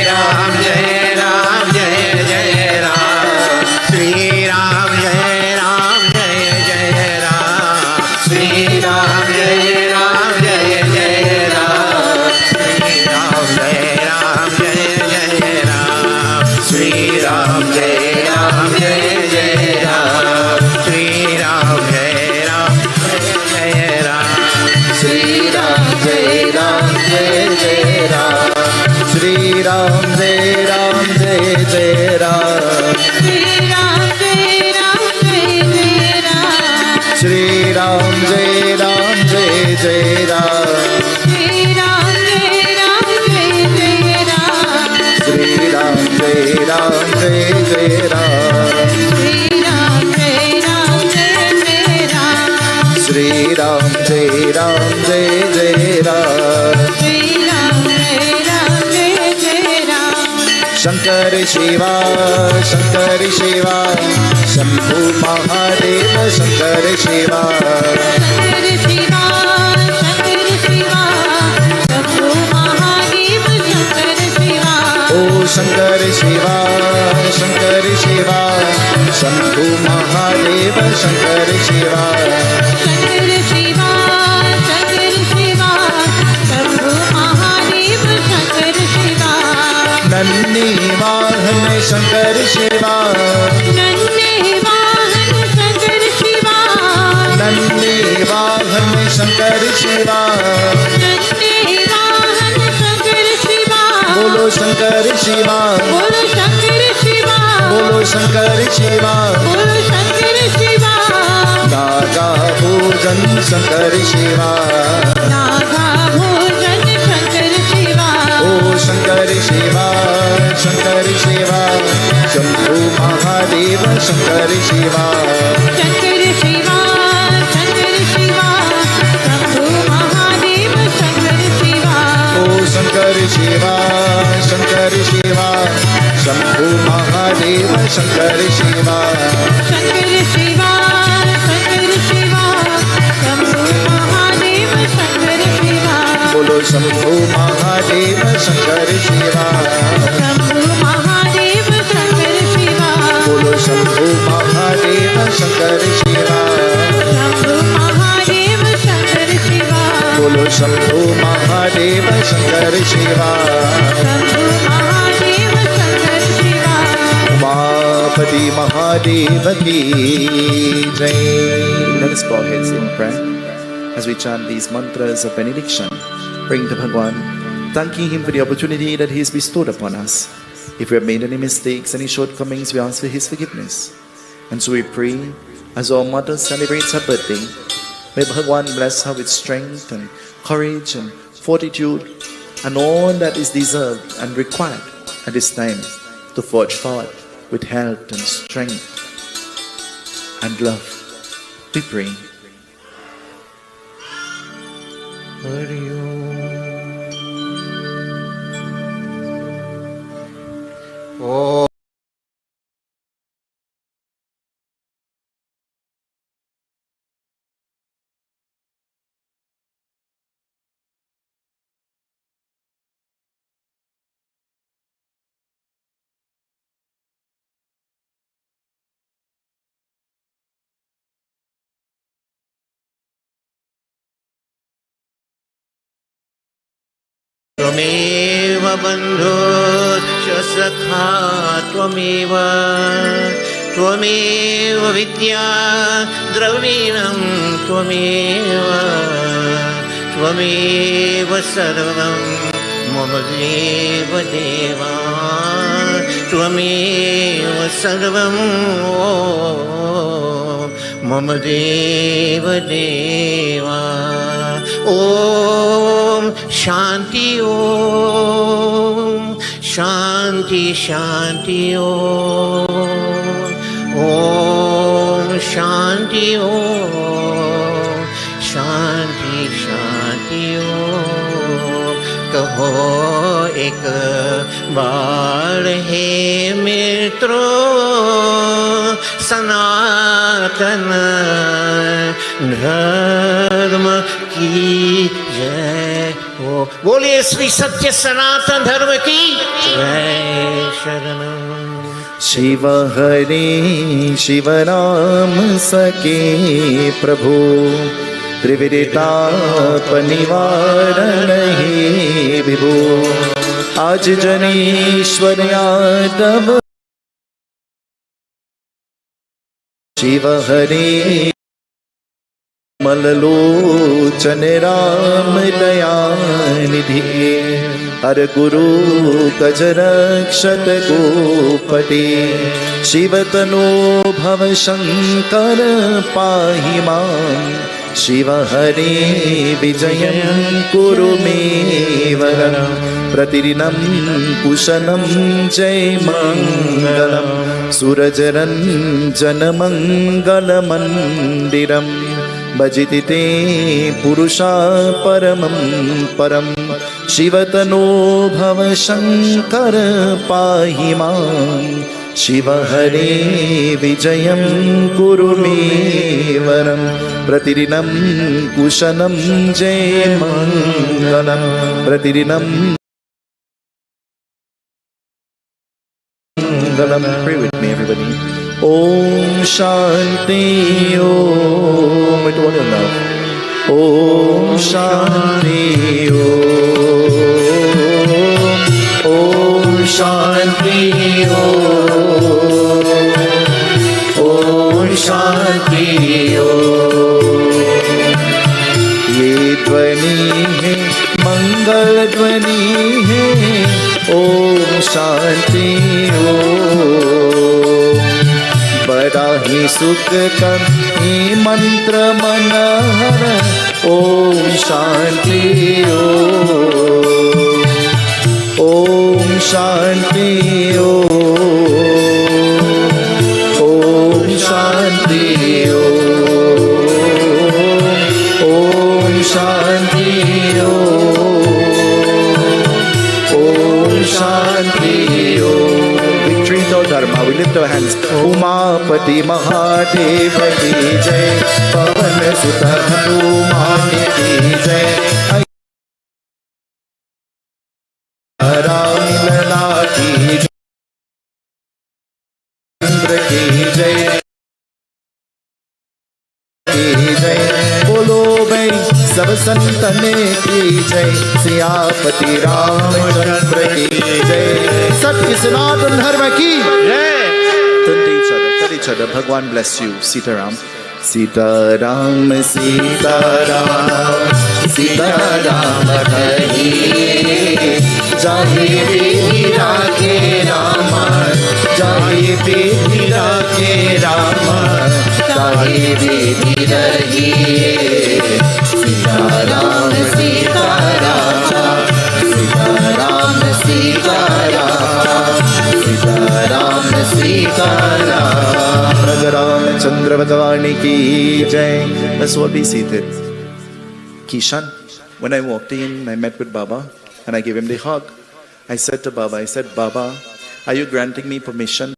राम जय जय राम श्री राम जय जय राम श्री राम जय जय राम श्री राम जय जय राम श्री राम जय श्री राम जय जय राम श्री राम जय जय राम श्री राम जय जय राम श्री राम जय जय राम शंकर शिवा शंभु महादेव शंकर शिवा ओ शंकर शिवा शंभु महादेव शंकर शिवा नन्ही वाहन शंकर शिवा नन्ही वाहन शंकर शिवा बोलो शंकर शिवा बोलो शंकर शिवा नागा भोजन शंकर शिवा ओ शंकर शिवा शंभु महादेव शंकर शिवा ओ शंकर शिवा शंभु महादेव शंकर शिवा बोलो शंभु महादेव शंकर शिवा बोलो शंभु महादेव शंकर शिवा बोलो शंभु महादेव शंकर शिवा उमापति महादेव की जय. Let us bow heads in prayer as we chant these mantras of benediction, praying to Bhagwan, thanking him for the opportunity that he has bestowed upon us. If we have made any mistakes, any shortcomings, we ask for his forgiveness. And so we pray As our mother celebrates her birthday, may Bhagwan bless her with strength and courage and fortitude and all that is deserved and required at this time to forge forward with health and strength and love. We pray. Hari Om. Tvameva bandhuscha sakha tvameva tvameva vidya dravinam tvameva tvameva sarvam mama deva deva tvameva sarvam mama deva deva. Om Shanti Om Shanti Shanti Om Om Shanti Om Shanti Shanti Om. कहो एक बार हे मित्रों सनातन धर्म की जय हो। बोलिए श्री सत्य सनातन धर्म की जय। शरणम। शिव हरि शिव राम सके प्रभु त्रिविदिताप निवारण हे विभु। आज जनेश्वर यादव शिव हरि मललोचन राम दयानिधि हर गुरु गज रक्षत गोपते शिव तनो भव शंकर पाहि मां। शिव हरे विजयं कुरु मे वरं प्रतिदिनं कुशलं जय मङ्गलं सुरजरञ्जन मङ्गलमन्दिरं भजति ते पुरुषा परमं परं। शिवतनो भव शंकर पाहि मां। शिव हरे विजयं कुरु मे वरं प्रतिदिनं कुशलं जय मङ्गलं प्रतिदिनं मङ्गलं। Pray with me everybody. Om Shanti Om. With all your love. Om Shanti Om. Om Shanti Om. Om Shanti Om. ये ध्वनि है मंगल ध्वनि है। ओम शांति ओम। बड़ा ही सुख कर ये मंत्र Manhar. Om Shanti Om. Om Shanti Om. Om Shanti Om. Om Shanti Om Shanti Om. Victory to Dharma. We lift our hands. Umapati Mahadev की जय। पवन सुत हनुमान की जय। राम लला की जय। इंद्र की जय की जय। बोलो भाई सब संतन की जय। सियापति रामचंद्र की जय। सत्य सनातन धर्म की जय। Turn to each other. Bhagwan bless you. Seetahal. Seetahal, Seetahal, Seetahal कही जाहि राखे राम जाहि विधि रखे राम ताहि विधि रहिए। सीताराम सीताराम सीताराम सीताराम सीताराम सीताराम। रामचंद्र भगवान की जय। Let's all be seated. Kishan, when I walked in, I met with Baba and I gave him the hug. I said to Baba, I said, Baba, are you granting me permission?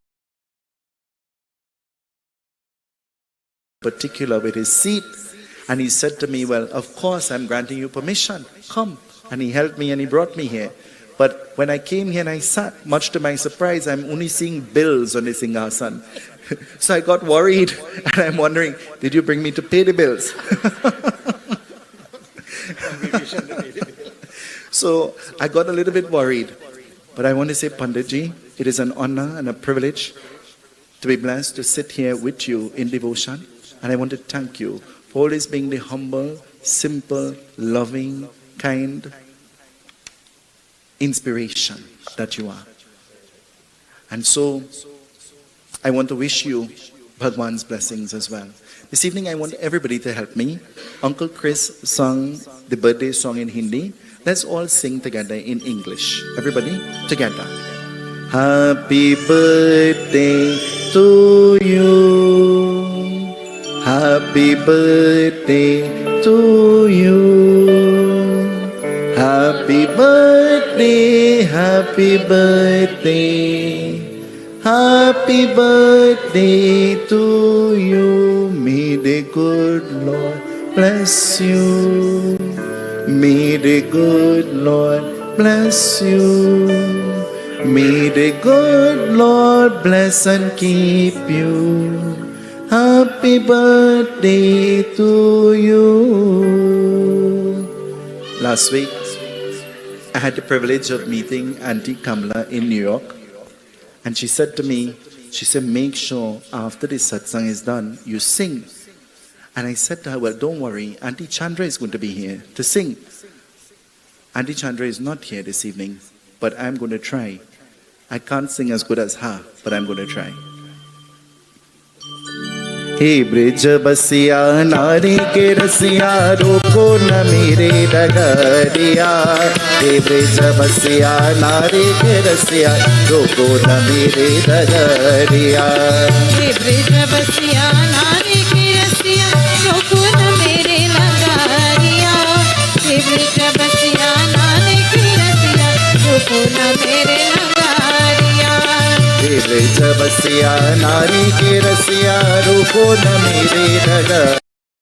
Particular with his seat. And he said to me, well, of course I'm granting you permission. Come. And he helped me and he brought me here. But when I came here and I sat, much to my surprise, I'm only seeing bills on the Singhasan. So I got worried and I'm wondering, did you bring me to pay the bills? So I got a little bit worried. But I want to say, Panditji, it is an honor and a privilege to be blessed to sit here with you in devotion. And I want to thank you for always being the humble, simple, loving, kind inspiration that you are. And so I want to wish you Bhagwan's blessings as well. This evening I want everybody to help me. Uncle Chris sung the birthday song in Hindi. Let's all sing together in English. Everybody together. Happy birthday to you. Happy birthday to you. Happy birthday, happy birthday. Happy birthday to you. May the good Lord bless you. May the good Lord bless you. May the good Lord bless and keep you. Happy birthday to you. Last week, I had the privilege of meeting Auntie Kamla in New York. And she said to me, she said, make sure after this satsang is done, you sing. And I said to her, well, don't worry, Auntie Chandra is going to be here to sing. Auntie Chandra is not here this evening, but I'm going to try. I can't sing as good as her, but I'm going to try. Hey brij basiya nari ke rasiya roko na mere dagariya. Hey brij basiya nari ke rasiya roko na mere dagariya. Hey brij basiya nari ke rasiya roko na mere dagariya. Hey brij basiya nari ke rasiya roko na mere dagariya. Hey brij basiya nari ke rasiya roko na mere dagariya.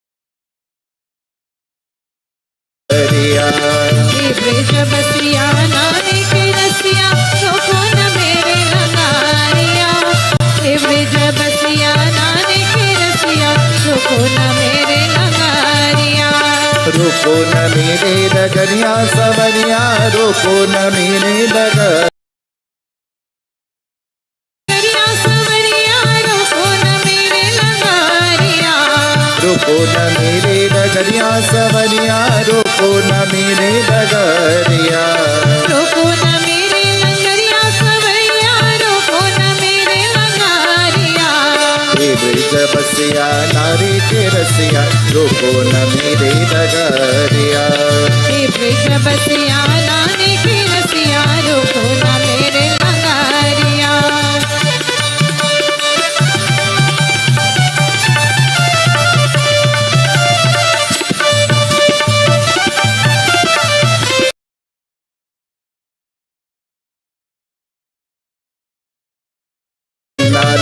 Hey brij basiya nari ke rasiya roko na mere dagariya. Hey brij basiya nari ke rasiya roko na mere dagariya. Roko na mere dagariya savariya roko na mere dagariya. Roko na mere dagariya savariya roko na mere dagariya. Roko na mere dagariya savariya roko na mere dagariya. Hey brij basiya nari ke rasiya roko na mere dagariya. Hey brij basiya nari ke rasiya roko na mere dagariya.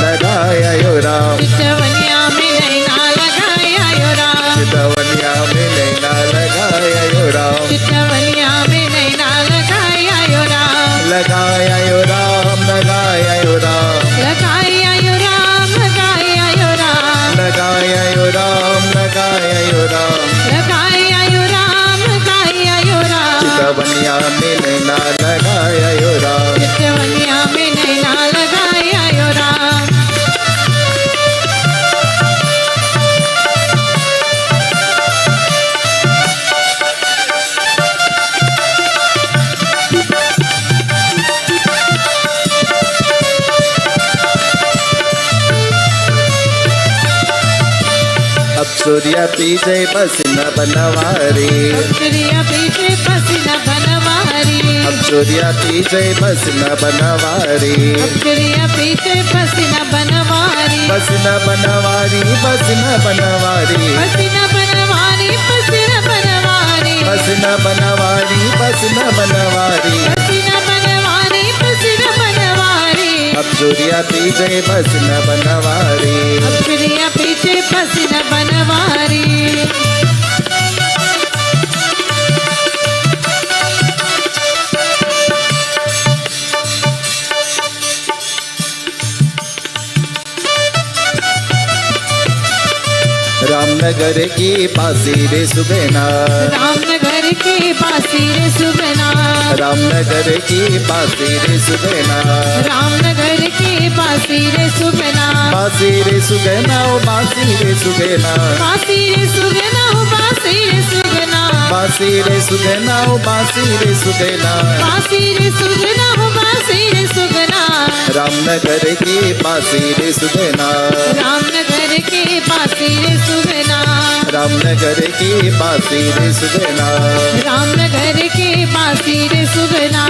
Lagaya yo Ram, चितवनिया में नैना लगाया यो राम. चितवनिया में नैना लगाया यो Ram, चितवनिया में नैना लगाया यो राम. लगाया अप्सुरिया पीछे पसीना बनवारी अप्सरिया पीछे पसीना बनवारी अप्सुरिया पीछे पसीना बनवारी अप्सरिया पीछे पसीना बनवारी पसीना बनवारी पसीना बनवारी पसीना बनवारी पसीना बनवारी पसीना बनवारी पसीना बनवारी पसीना बनवारी पसीना बनवारी अप्सुरिया पीछे पसीना बनवारी अप्सरिया पीछे पसीना बनवारी रामनगर की पासी रे सुगना रामनगर की बासी रे सुगना रामनगर की पासी रे सुगना रामनगर की बासी रे सुगना पासी रे सुगना ओ पासी रे सुगना बासी रे सुगना हो बासी रे सुगना पासी रे सुगना ओ पासी रे सुगना बासी रे सुगना हो बासी रे सुगना रामनगर की पासी रे सुगना रामनगर की बासी रे सुगना रामनगर की पासी रे सुगना रामनगर की बासी रे सुगना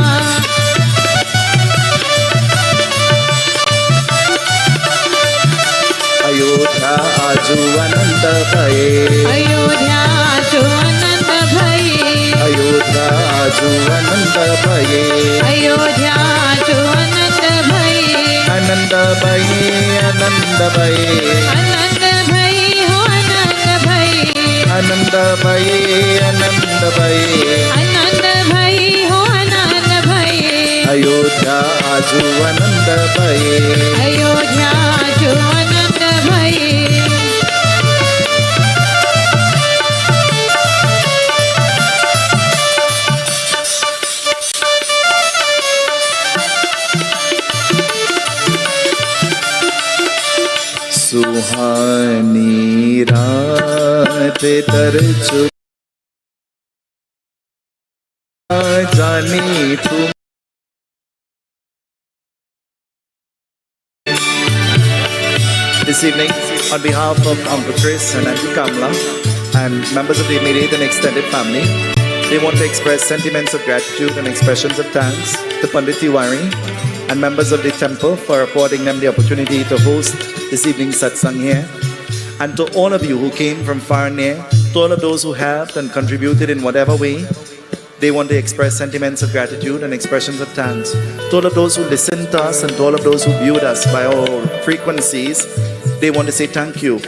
अयोध्या आजू अनंत भये अयोध्या जो अनंत भई अयोध्या आजू अनंत भये अयोध्या जो अनंत भई आनंद भये आनंद भये आनंद भई हो आनंद भई आनंद भये आनंद भये आनंद भई हो आनंद भई अयोध्या आजू अनंत भये अयोध्या जो आनंद भई सुहानी रात तरचु जानी तुम This evening, on behalf of Uncle Chris and Auntie Kamla and members of the immediate and extended family, they want to express sentiments of gratitude and expressions of thanks to Pandit Tiwari and members of the temple for affording them the opportunity to host this evening's Satsang here. And to all of you who came from far and near, to all of those who helped and contributed in whatever way, they want to express sentiments of gratitude and expressions of thanks. To all of those who listened to us and to all of those who viewed us by all frequencies, they want to say thank you.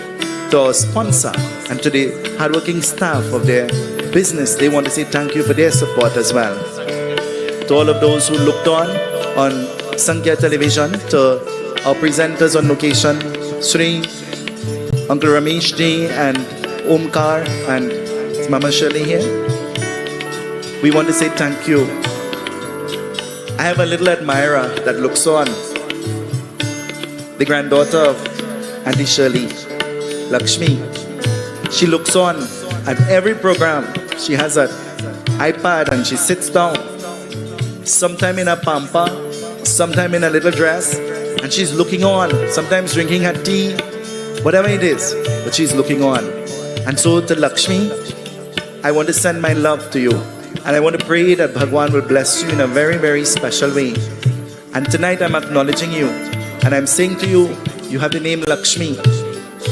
To our sponsor and to the hardworking staff of their business, they want to say thank you for their support as well. To all of those who looked on Sankhya television, to our presenters on location, Sri, Uncle Ramesh Ji and Omkar and Mama Shirley here. We want to say thank you. I have a little admirer that looks on, the granddaughter of Auntie Shirley, Lakshmi. She looks on at every program. She has an iPad and she sits down, sometime in a pampa, sometime in a little dress, and she's looking on, sometimes drinking her tea, whatever it is, but she's looking on. And so to Lakshmi, I want to send my love to you. And I want to pray that Bhagwan will bless you in a very, very special way. And tonight I'm acknowledging you. And I'm saying to you, you have the name Lakshmi.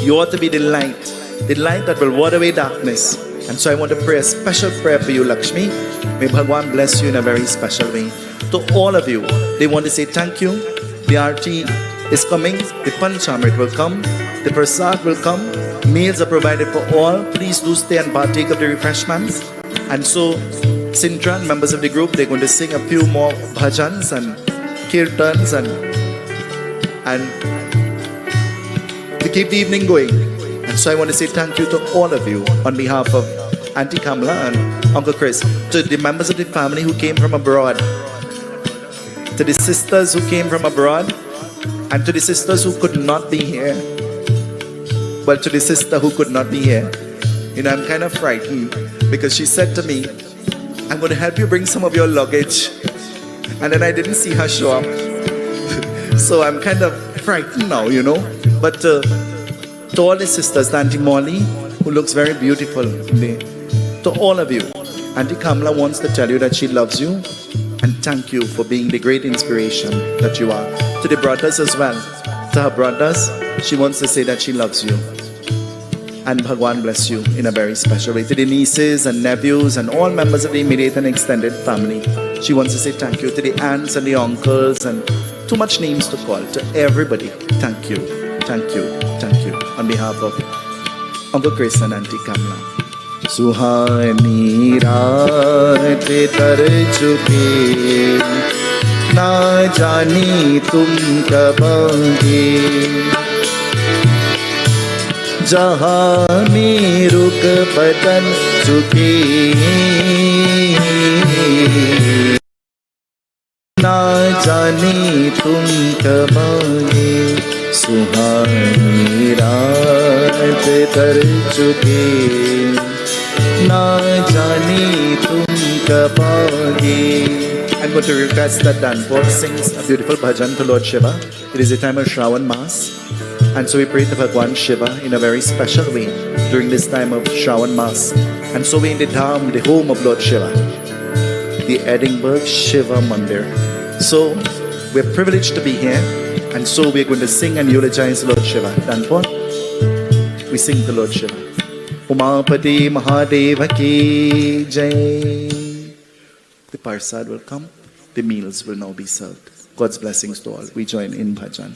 You ought to be the light that will ward away darkness. And so I want to pray a special prayer for you, Lakshmi. May Bhagwan bless you in a very special way. To all of you, they want to say thank you. The Aarti is coming. The Panchamrit will come. The Prasad will come. Meals are provided for all. Please do stay and partake of the refreshments. And so, Sintran, members of the group, they're going to sing a few more bhajans and kirtans and to keep the evening going. And so I want to say thank you to all of you on behalf of Auntie Kamla and Uncle Chris, to the members of the family who came from abroad, to the sisters who came from abroad, and to the sisters who could not be here. Well, to the sister who could not be here, I'm kind of frightened because she said to me, I'm going to help you bring some of your luggage. And then I didn't see her show up. So I'm kind of frightened now, But To all the sisters, Auntie Molly, who looks very beautiful today. To all of you, Auntie Kamla wants to tell you that she loves you and thank you for being the great inspiration that you are. To the brothers as well, to her brothers, she wants to say that she loves you. And Bhagwan bless you in a very special way. To the nieces and nephews and all members of the immediate and extended family, she wants to say thank you. To the aunts and the uncles and too much names to call. To everybody, thank you, thank you, thank you. On behalf of Uncle Chris and Auntie Kamla. सुहानी रात तर चुके ना जानी तुम कब आएंगे जहाँ में रुक बदल चुके ना जाने तुम कब आएंगे सुहानी रात तर चुके ना जाने तुम कब आओगे. I'm going to request that Danpur sings a beautiful bhajan to Lord Shiva. It is a time of Shravan Maas, and so we pray to Bhagwan Shiva in a very special way during this time of Shravan Maas. And so we in the Dham, the home of Lord Shiva, the Edinburgh Shiva Mandir. So we're privileged to be here, and so we're going to sing and eulogize Lord Shiva. Danpur, we sing to Lord Shiva. Umapati Mahadeva ki jai. The parsad will come. The meals will now be served. God's blessings to all. We join in bhajan.